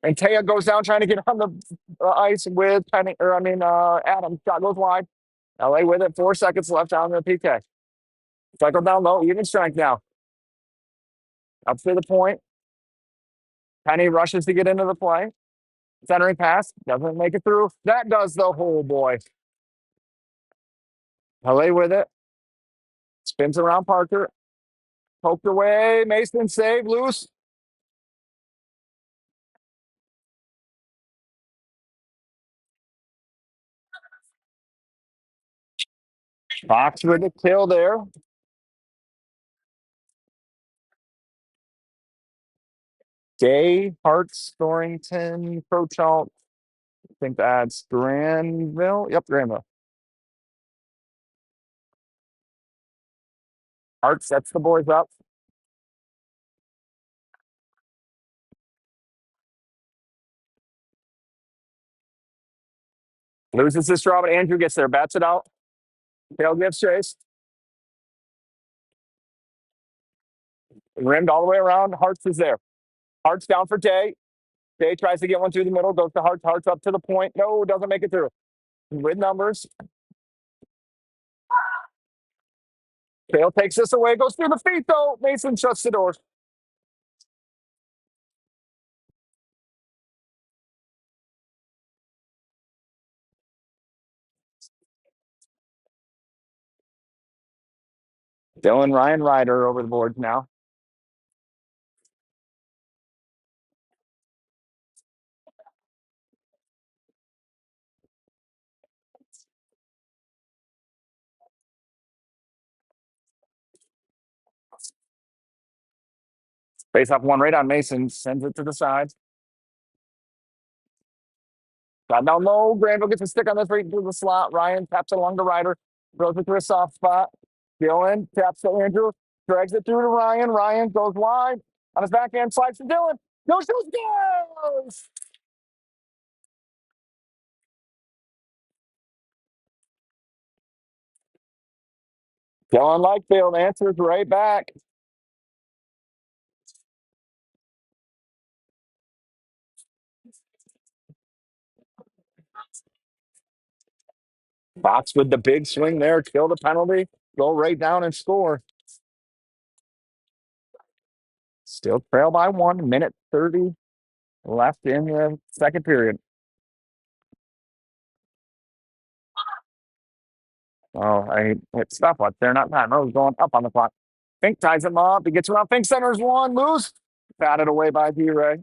And Taya goes down trying to get on the ice with Penny, or I mean, Adam. Shot goes wide. LA with it. 4 seconds left on the PK. Cycle down low. Even strength now. Up to the point. Penny rushes to get into the play. Centering pass. Doesn't make it through. That does the whole boy. LA with it. Spins around Parker. Poked away. Mason save. Loose. Fox with the kill there. Day, Harts, Thorington, Prochalk. I think that's Granville. Yep, Granville. Hart sets the boys up. Loses this draw, but Andrew gets there. Bats it out. Tail gives chase. Rimmed all the way around. Hart's is there. Hart's down for Day. Day tries to get one through the middle. Goes to Hart's. Hart's up to the point. No, doesn't make it through. With numbers. Tail takes this away. Goes through the feet, though. Mason shuts the door. Dylan Ryan Ryder over the boards now. Face off one right on Mason. Sends it to the side. Got down low. Granville gets a stick on this right into the slot. Ryan taps it along the Ryder. Throws it to a soft spot. Dylan taps to Andrew. Drags it through to Ryan. Ryan goes wide. On his backhand, slides to Dylan. No shoots, goes! Dylan Lightfield answers right back. Fox with the big swing there. Kill the penalty. Go right down and score. Still trail by 1 minute 30 left in the second period. Oh, I hit stopwatch there, not time. I was going up on the clock. Fink ties him up. He gets around. Fink centers one. Moves. Batted away by D-Ray.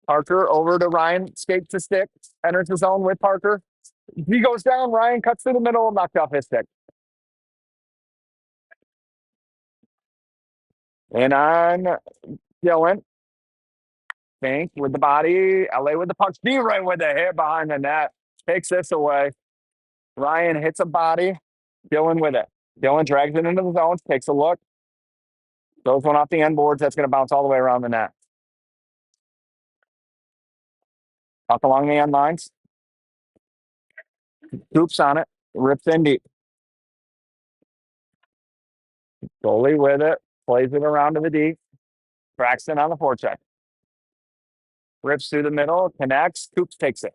Parker over to Ryan. Skates to stick. Enters the zone with Parker. He goes down. Ryan cuts through the middle. Knocked off his stick. And on Dylan. Fink with the body. LA with the punch. D-Ray with the hit behind the net. Takes this away. Ryan hits a body. Dylan with it. Dylan drags it into the zone. Takes a look. Throws one off the end boards. That's going to bounce all the way around the net. Up along the end lines. Scoops on it. Rips in deep. Goalie with it. Plays it around to the D. Braxton on the forecheck. Rips through the middle. Connects. Coops takes it.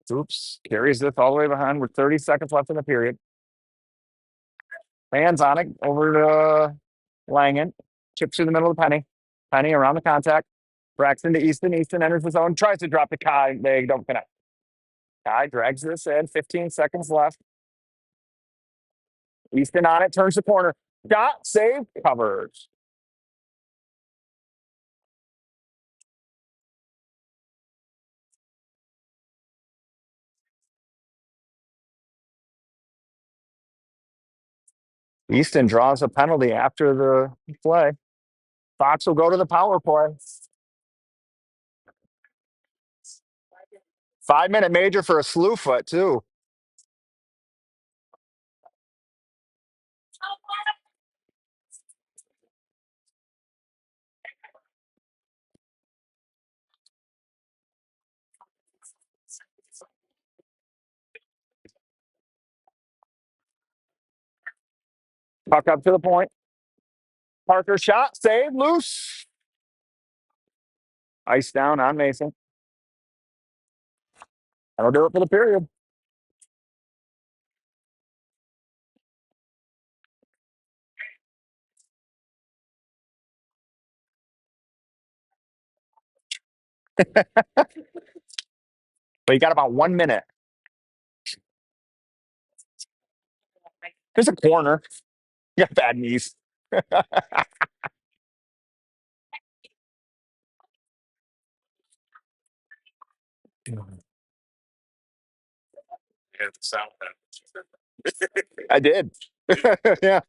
Coops carries this all the way behind with 30 seconds left in the period. Hands on it. Over to Langen. Chips through the middle of the Penny. Penny around the contact. Braxton to Easton. Easton enters the zone. Tries to drop the Kai. They don't connect. Kai drags this in. 15 seconds left. Easton on it. Turns the corner. Shot. Save. Covers. Easton draws a penalty after the play. Fox will go to the power play. 5-minute major for a slew foot, too. Puck up to the point. Parker shot, save, loose. Ice down on Mason. That'll do it for the period. But you got about 1 minute. There's a corner. You got bad knees. I did. Yeah.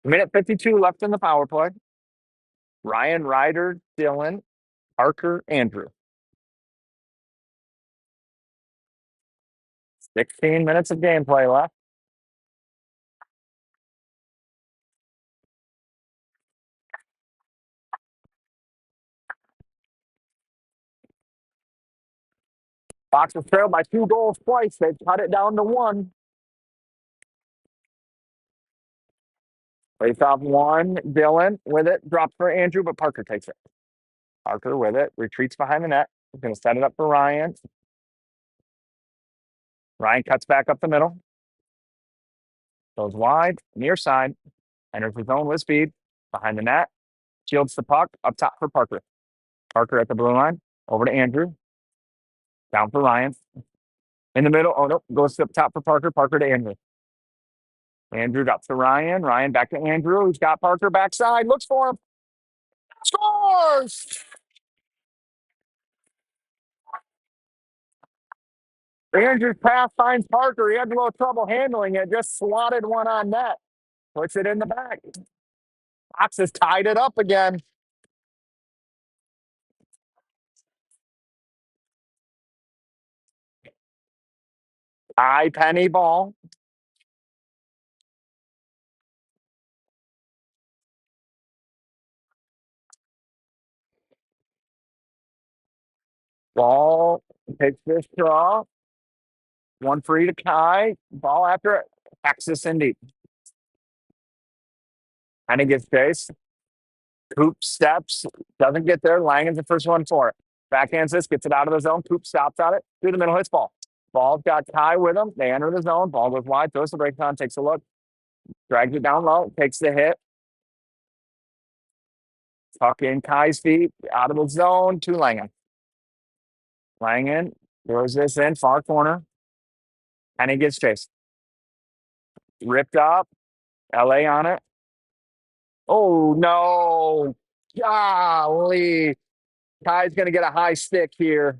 Minute 52 left in the power play. Ryan, Ryder, Dylan, Parker, Andrew. 16 minutes of gameplay left. Fox was trailed by 2 goals twice. They've cut it down to 1. Face off 1. Dylan with it. Drops for Andrew, but Parker takes it. Parker with it. Retreats behind the net. He's going to set it up for Ryan. Ryan cuts back up the middle. Goes wide. Near side. Enters his zone with speed. Behind the net. Shields the puck. Up top for Parker. Parker at the blue line. Over to Andrew. Down for Ryan. In the middle. Oh, no. Goes up top for Parker. Parker to Andrew. Andrew drops to Ryan. Ryan back to Andrew. He's got Parker backside. Looks for him. Scores! Andrew's pass finds Parker. He had a little trouble handling it. Just slotted one on net. Puts it in the back. Fox has tied it up again. High penny ball. Ball takes this draw. 1 free to Kai. Ball after it. Texas Indy. And he gets chased. Coop steps. Doesn't get there. Langen's the first one for it. Backhands this. Gets it out of the zone. Coop stops at it. Through the middle. Hits ball. Ball's got Kai with him. They enter the zone. Ball goes wide. Throws the break on. Takes a look. Drags it down low. Takes the hit. Tuck in Kai's feet. Out of the zone to Langen. Langen throws this in. Far corner. And he gets chased. Ripped up. LA on it. Oh, no. Golly. Kai's going to get a high stick here.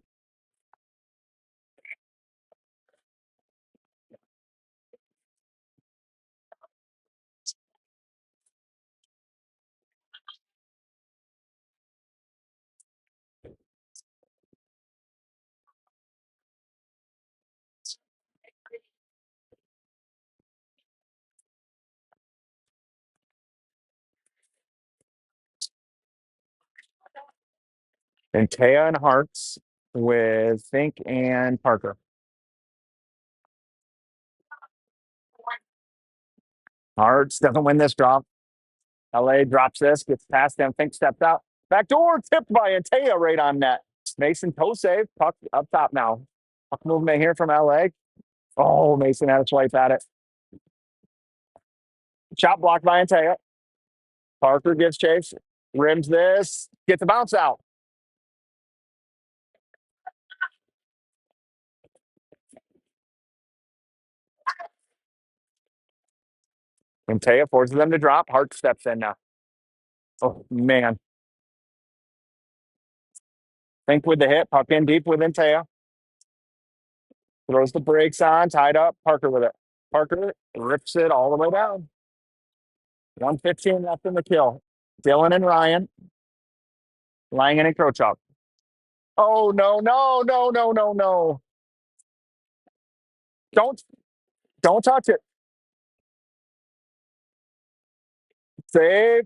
And Taya and Hearts with Fink and Parker. Hearts doesn't win this drop. LA drops this, gets past them. Fink steps out. Back door tipped by Antaya right on net. Mason toe save. Puck up top now. Puck movement here from LA. Oh, Mason had a swipe at it. Shot blocked by Antaya. Parker gives chase. Rims this. Gets the bounce out. Antaya forces them to drop. Hart steps in now. Oh, man. Fink with the hit. Puck in deep with Antaya. Throws the brakes on. Tied up. Parker with it. Parker rips it all the way down. 1:15 left in the kill. Dylan and Ryan, Langen and Krochuk. Oh, no, no, no, no, no, no. Don't don't touch it. Save.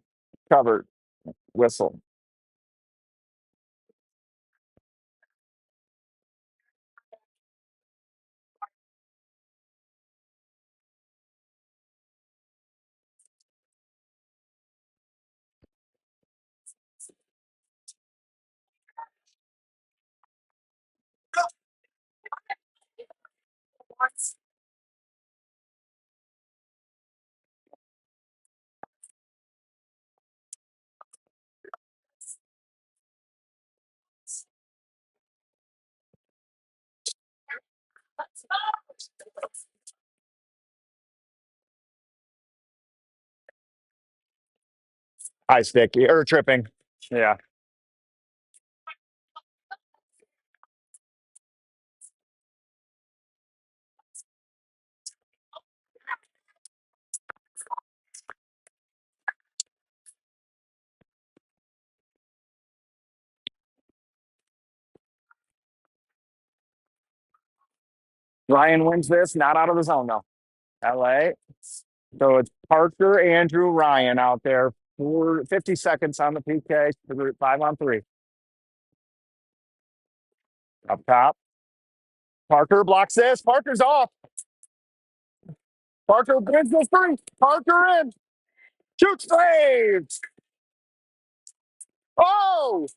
Covered. Whistle. High stick or tripping. Yeah. Ryan wins this, not out of the zone though. LA. So it's Parker, Andrew, Ryan out there for 50 seconds on the PK, 5-on-3. Up top. Parker blocks this. Parker's off. Parker wins this three. Parker in. Shoot saves. Oh,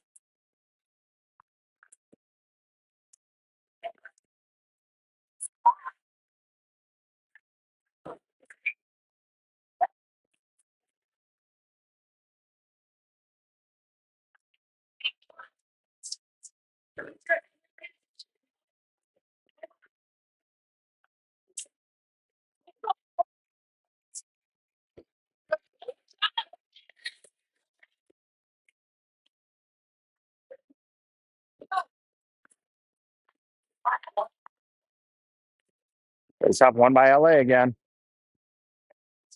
face off won by LA again.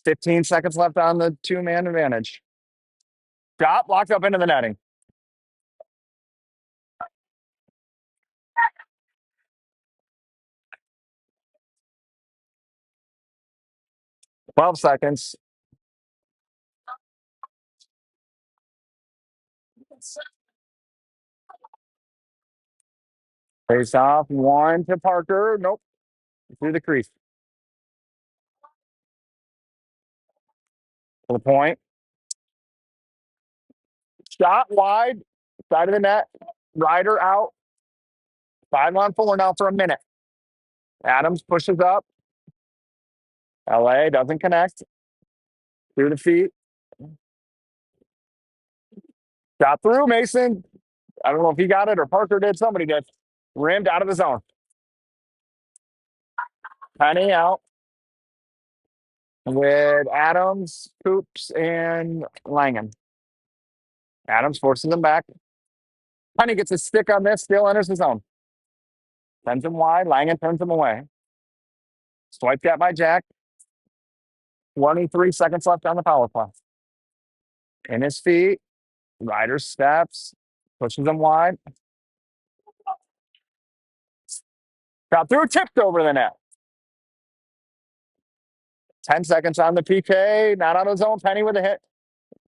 15 seconds left on the 2-man advantage. Shot blocked up into the netting. 12 seconds. Face off one to Parker. Nope. Through the crease. To the point. Shot wide. Side of the net. Ryder out. 5-on-4 now for a minute. Adams pushes up. LA doesn't connect. Through the feet. Shot through Mason. I don't know if he got it or Parker did. Somebody did. Rimmed out of the zone. Penny out with Adams, Coops, and Langen. Adams forces him back. Penny gets a stick on this, still enters the zone. Sends him wide. Langen turns him away. Swiped at by Jack. 23 seconds left on the power play. In his feet. Ryder steps. Pushes him wide. Got through, tipped over the net. 10 seconds on the PK. Not on his own. Penny with a hit.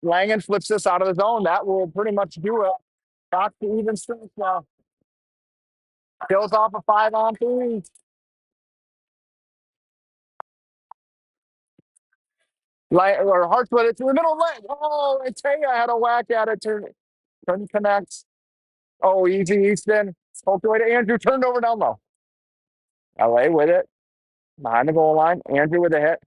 Langen flips this out of the zone. That will pretty much do it. Back to even strength now. Kills off a 5-on-3. Or Hart's with it to the middle leg. Oh, and Taya had a whack at it. Couldn't connect. Oh, easy Easton. Poked away to Andrew. Turned over down low. LA with it. Behind the goal line. Andrew with a hit.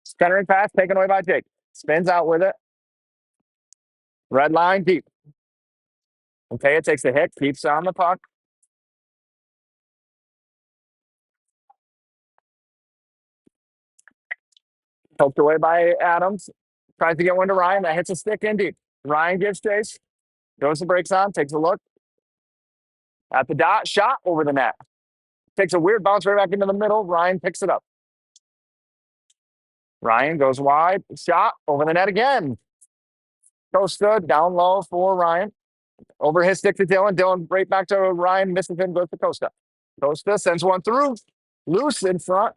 Centering pass taken away by Jake. Spins out with it. Red line deep. And Taya takes a hit. Keeps on the puck. Poked away by Adams. Tries to get one to Ryan. That hits a stick in deep. Ryan gives chase. Goes the brakes on. Takes a look. At the dot. Shot over the net. Takes a weird bounce right back into the middle. Ryan picks it up. Ryan goes wide. Shot over the net again. Costa down low for Ryan. Over his stick to Dylan. Dylan right back to Ryan. Misses him. Goes to Costa. Costa sends one through. Loose in front.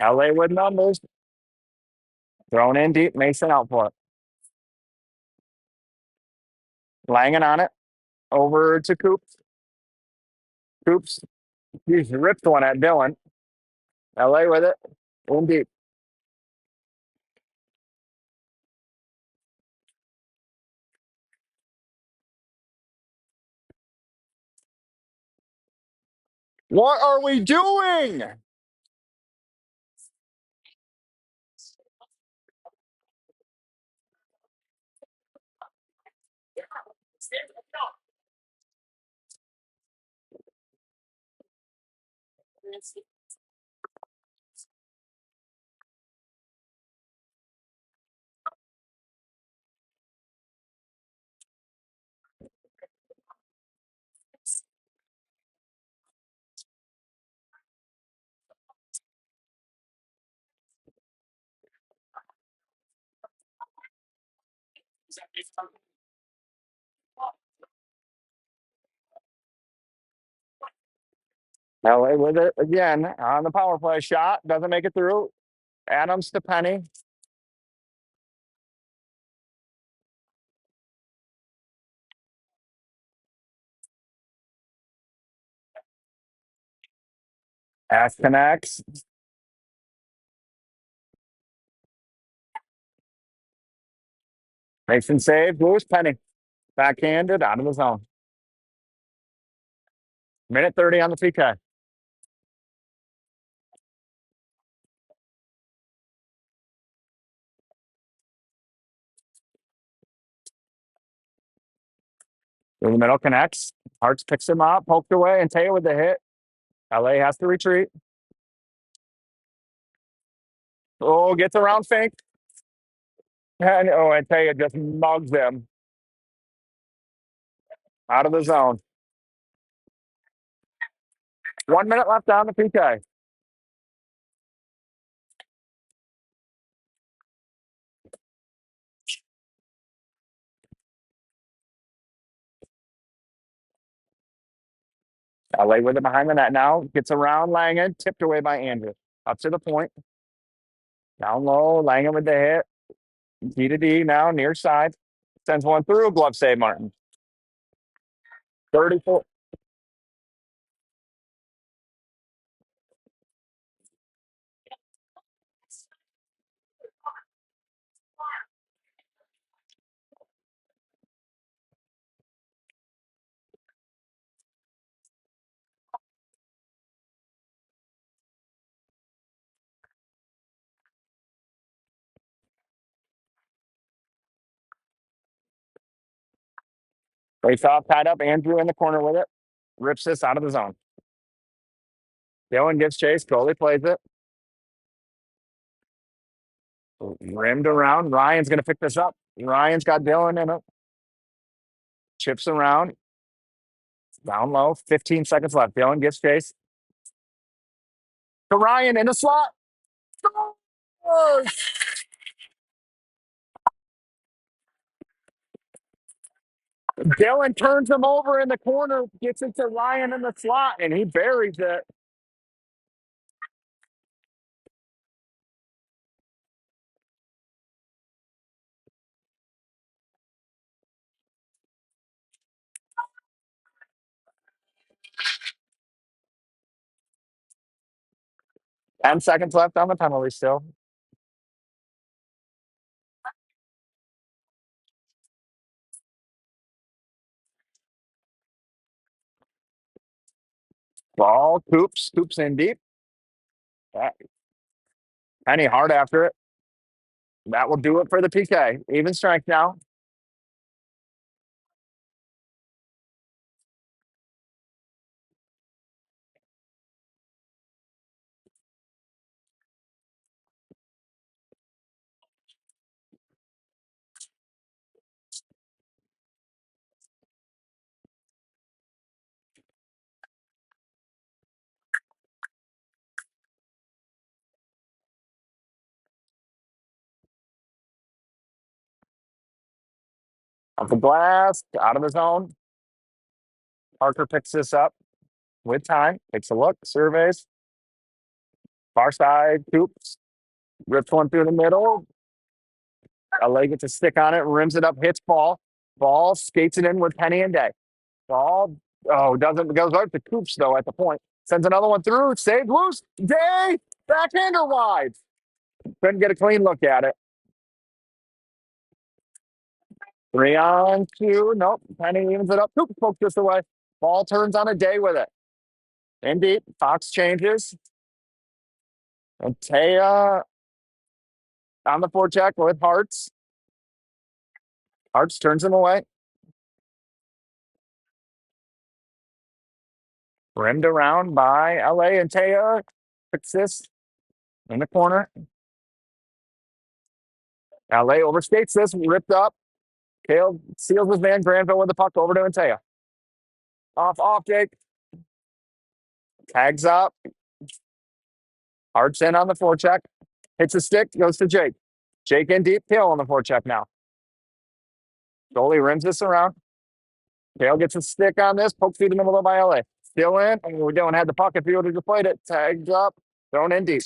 LA with numbers. Thrown in deep. Mason out for it. Langan on it. Over to Coops. Coops. He's ripped one at Dylan. LA with it. In deep. What are we doing? LA with it again on the power play shot. Doesn't make it through. Adams to Penny. Ash connects. Mason save. Lewis Penny. Backhanded out of the zone. Minute 30 on the PK. In the middle connects. Hartz picks him up, poked away, and Taya with the hit. LA has to retreat. Oh, gets around Fink. And Taya just mugs him out of the zone. 1 minute left on the PK. LA with it behind the net now. Gets around Langen, tipped away by Andrew. Up to the point. Down low, Langen with the hit. D to D now, near side. Sends one through. Glove save, Martin. 34. Face off, tied up. Andrew in the corner with it. Rips this out of the zone. Dylan gives chase. Goalie plays it. Rimmed around. Ryan's going to pick this up. Ryan's got Dylan in it. Chips around. Down low. 15 seconds left. Dylan gives chase. To Ryan in the slot. Scores! Dylan turns him over in the corner, gets it to Ryan in the slot, and he buries it. Ten seconds left on the penalty still. Ball, Coops in deep. Penny hard after it. That will do it for the PK. Even strength now. Off the glass, out of the zone. Parker picks this up with time, takes a look, surveys. Far side, Coops, rips one through the middle. LA gets a stick on it, rims it up, hits ball. Ball skates it in with Penny and Day. Ball, doesn't, goes right to Coops though at the point. Sends another one through, saved loose. Day, backhander wide. Couldn't get a clean look at it. 3-on-2. Nope. Penny evens it up. Coops pokes this away. Ball turns on a Day with it. In deep. Fox changes. And Taya on the forecheck with Hearts. Hearts turns him away. Rimmed around by LA and Taya. Fix this in the corner. LA overstates this, ripped up. Kale seals his man Granville with the puck over to Antaya. Off, Jake. Tags up. Hearts in on the forecheck. Hits a stick, goes to Jake. Jake in deep, Kale on the forecheck now. Goalie rims this around. Kale gets a stick on this, pokes through the middle by LA. Still in. We don't have the puck if he would have played it. Tagged up, thrown in deep.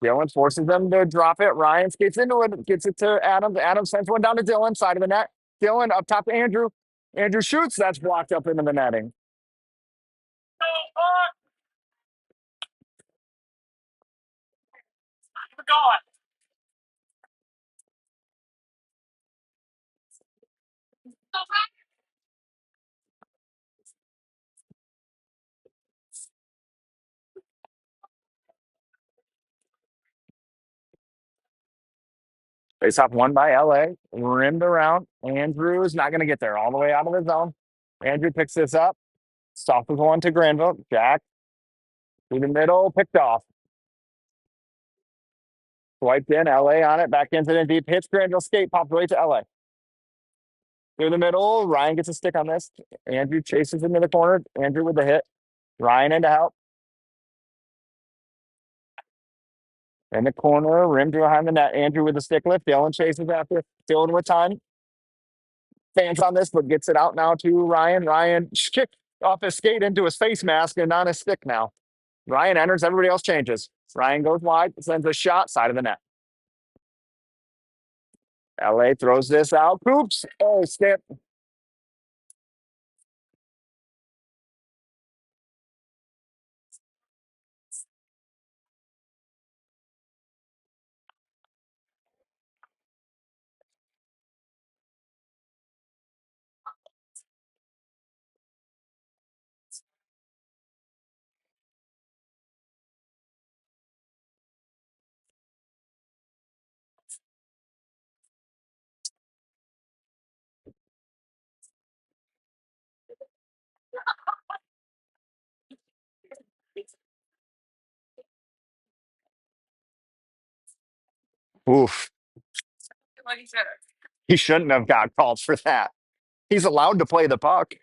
Dylan forces them to drop it. Ryan skates into it, gets it to Adams. Adams sends one down to Dylan, side of the net. Dylan up top to Andrew. Andrew shoots. That's blocked up into the netting. Face off one by LA. Rimmed around. Andrew's not going to get there. All the way out of the zone. Andrew picks this up. Softens one to Granville. Jack through the middle. Picked off. Swiped in. LA on it. Back into the deep. Hits Granville. Skate. Pops right to LA. Through the middle. Ryan gets a stick on this. Andrew chases into the corner. Andrew with the hit. Ryan in to help. In the corner, rimmed behind the net. Andrew with the stick lift. Dylan chases after. Dylan with time. Fans on this, but gets it out now to Ryan. Ryan kicked off his skate into his face mask and on his stick now. Ryan enters. Everybody else changes. Ryan goes wide, sends a shot, side of the net. LA throws this out. Oops. Oh, skip. Oof. He shouldn't have got called for that. He's allowed to play the puck.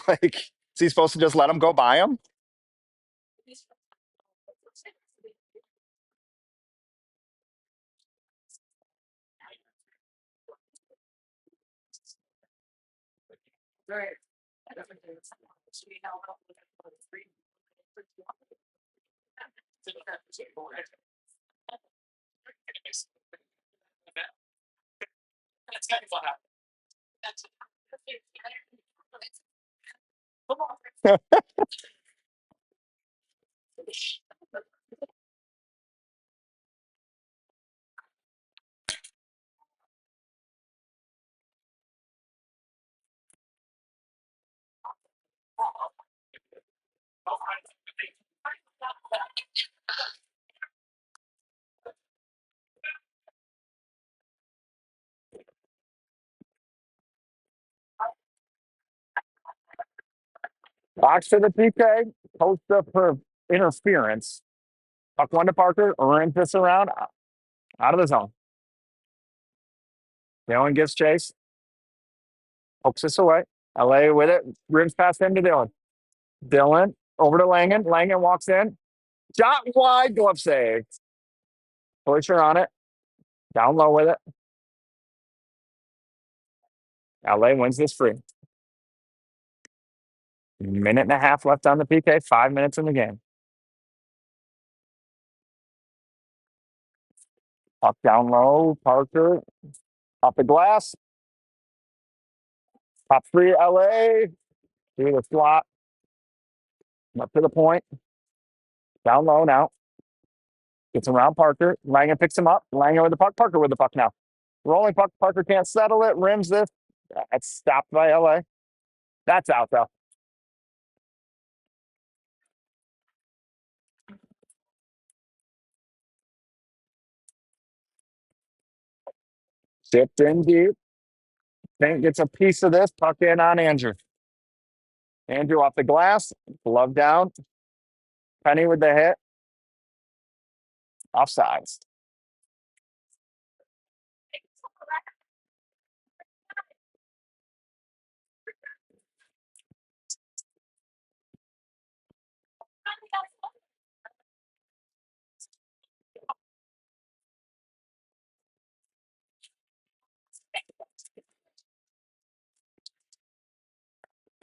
Like, is he supposed to just let him go by him? Box to the PK, post up for interference. Puck one to Parker, rims this around, out of the zone. Dylan gives chase, pokes this away. LA with it, rims past him to Dylan. Dylan over to Langen. Langen walks in, shot wide, glove save. Pusher on it, down low with it. LA wins this free. Minute and a half left on the PK, 5 minutes in the game. Up down low, Parker. Off the glass. Top three, LA. Through the slot. Up to the point. Down low now. Gets around Parker. Langen picks him up. Langen with the puck. Parker with the puck now. Rolling puck. Parker can't settle it. Rims this. That's stopped by LA. That's out though. Tipped in deep. Fink gets a piece of this. Puck in on Andrew. Andrew off the glass. Glove down. Penny with the hit. Offsides.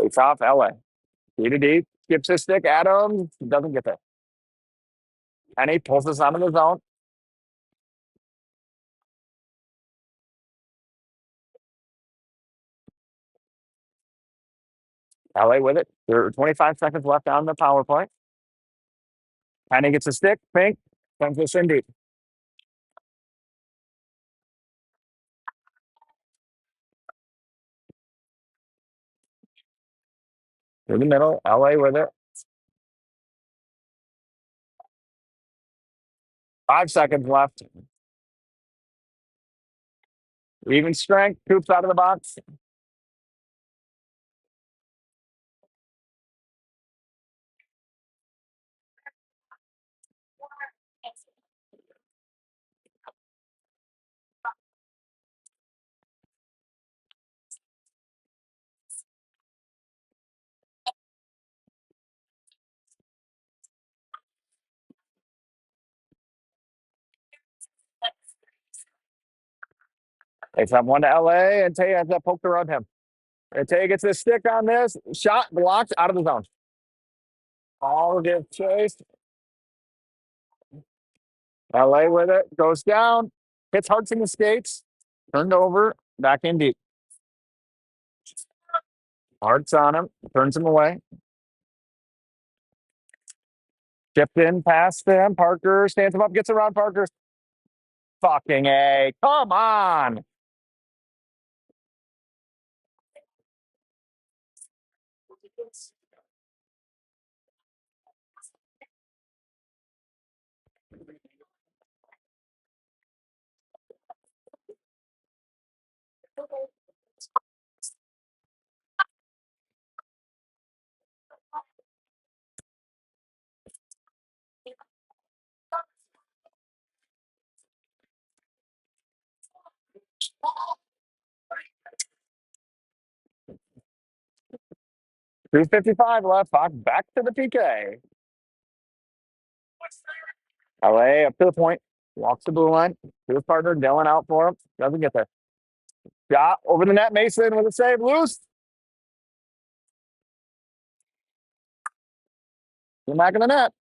It's off LA. D to D. Skips his stick. Adams doesn't get there. And he pulls us out of the zone. LA with it. There are 25 seconds left on the power play. Penny gets a stick. Fink sends this in deep. Through the middle. LA with it. 5 seconds left. Even strength. Coops out of the box. They send one to LA, and Tay has that poked around him. And Tay gets his stick on this. Shot blocked out of the zone. All get chased. LA with it. Goes down. Hits Hart's in the skates. Turned over. Back in deep. Hart's on him. Turns him away. Chipped in past him. Parker stands him up. Gets around Parker. Fucking A. Come on. .255 left. Back to the PK. LA up to the point. Walks the blue line. To his partner. Dylan out for him. Doesn't get there. Shot over the net. Mason with a save. Loose. The back of the net.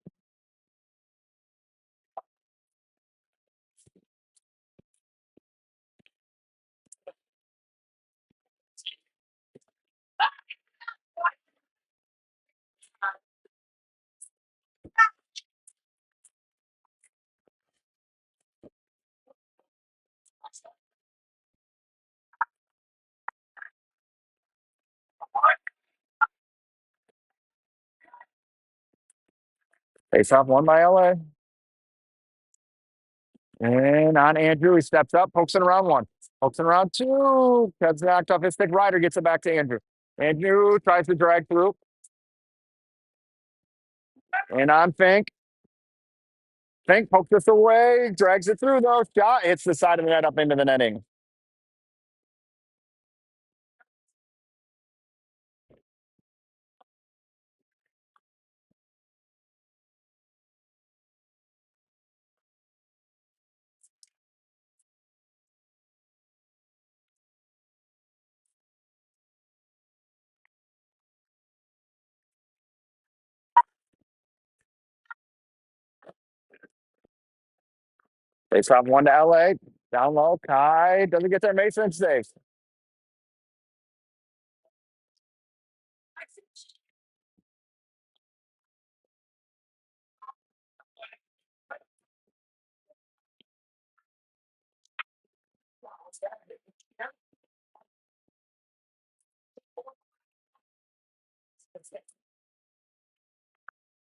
Face off one by LA. And on Andrew, he steps up, pokes it around one. Pokes it around two. Gets knocked off his stick. Ryder gets it back to Andrew. Andrew tries to drag through. And on Fink. Fink pokes this away. Drags it through though. Shot. Hits the side of the net up into the netting. Face off one to LA. Down low. Kai doesn't get there. Mason saves.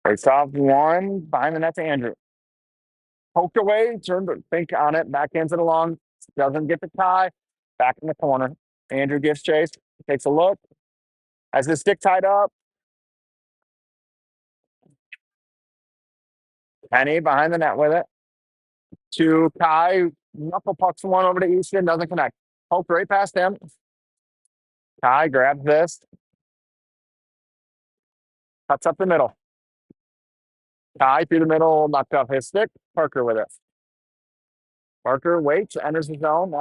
Face off one. Behind the net to Andrew. Poked away. Turned to think on it. Backhands it along. Doesn't get the tie. Back in the corner. Andrew gives chase. Takes a look. Has his stick tied up. Penny behind the net with it. To Kai. Knuckle pucks one over to Easton. Doesn't connect. Poked right past him. Kai grabs this. Cuts up the middle. Kai through the middle. Knocked off his stick. Parker with it. Parker waits. Enters the zone.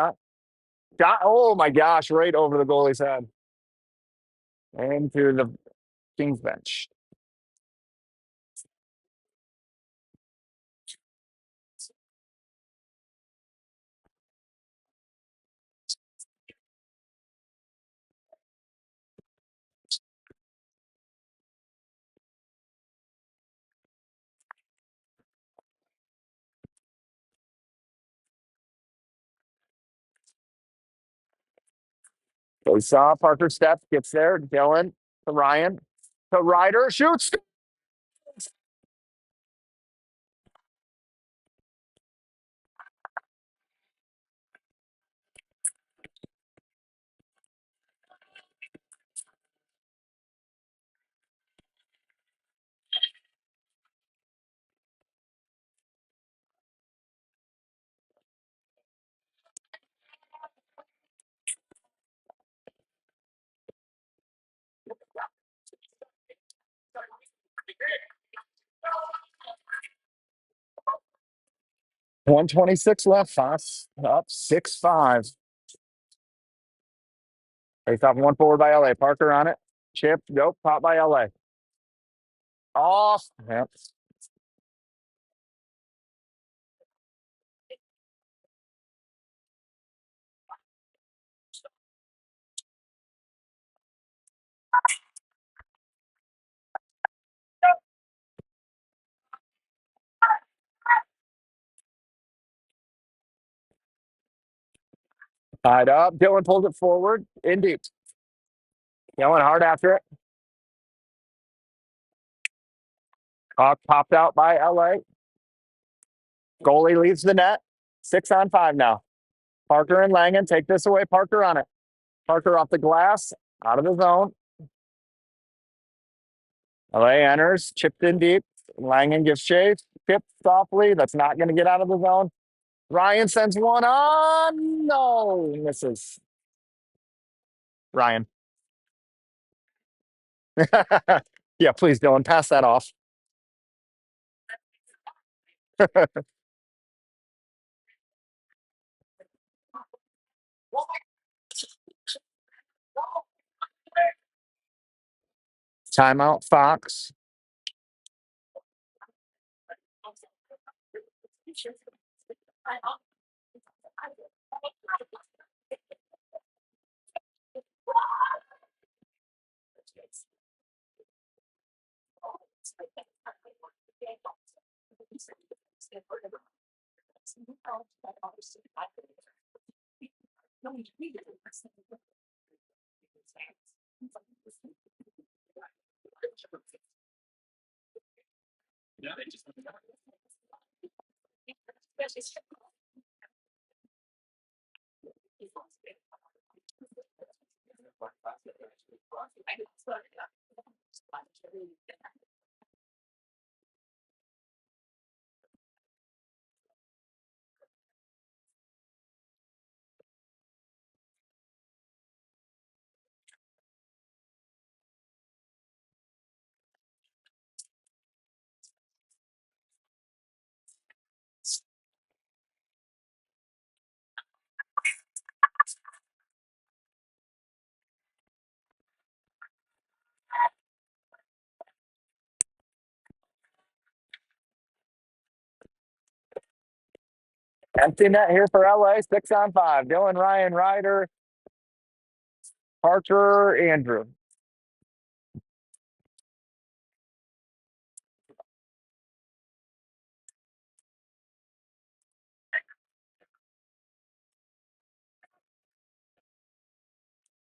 Oh my gosh. Right over the goalie's head. Into the Kings bench. So we saw Parker steps, gets there. Dylan to Ryan to Ryder, shoots. .126 left. Fox up 6-5. Face off one forward by LA. Parker on it. Chip. Nope. Pop by LA. Off. Yep. Tied up. Dylan pulls it forward. In deep. Yelling hard after it. Popped out by LA. Goalie leaves the net. 6-on-5 now. Parker and Langen take this away. Parker on it. Parker off the glass. Out of the zone. LA enters. Chipped in deep. Langen gives chase. Chip softly. That's not going to get out of the zone. Ryan sends one on. No. Misses. Ryan. Yeah, please, Dylan. Pass that off. Timeout, Fox. Empty net here for LA. 6-on-5. Dylan, Ryan, Ryder, Parker, Andrew.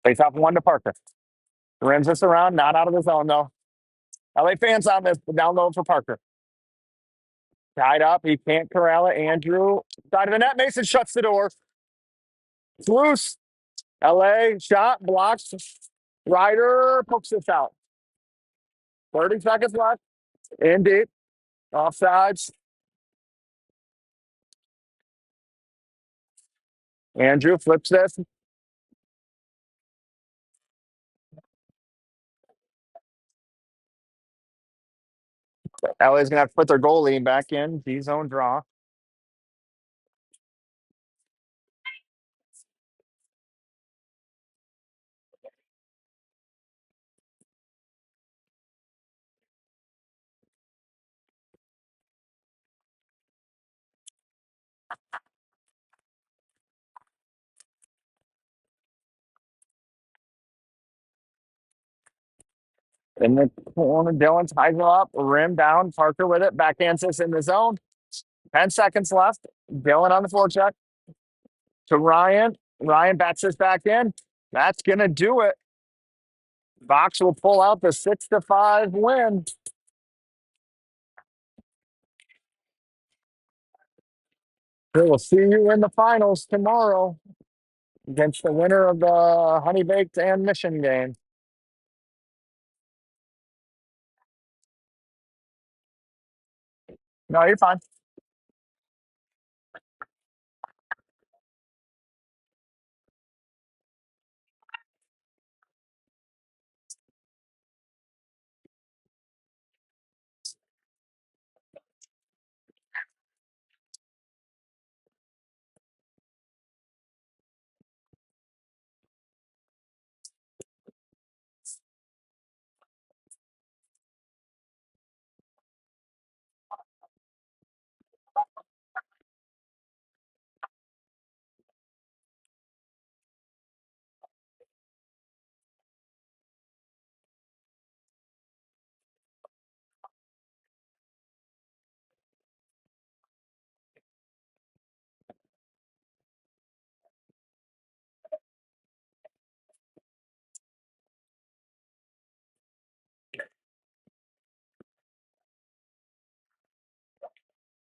Face off 1 to Parker. Rims this around, not out of the zone though. LA fans on this, but down low for Parker. Tied up, he can't corral it. Andrew, side of the net. Mason shuts the door. It's loose. LA shot, blocks. Ryder pokes this out. 30 seconds left. In deep. Offsides. Andrew flips this. LA's gonna have to put their goalie back in. D zone draw. In the corner, Dylan ties it up, rim down, Parker with it, backhands this in the zone. 10 seconds left. Dylan on the forecheck to Ryan. Ryan bats this back in. That's gonna do it. Box will pull out the 6-5 win. We will see you in the finals tomorrow against the winner of the Honey Baked and Mission game. No, you're fine.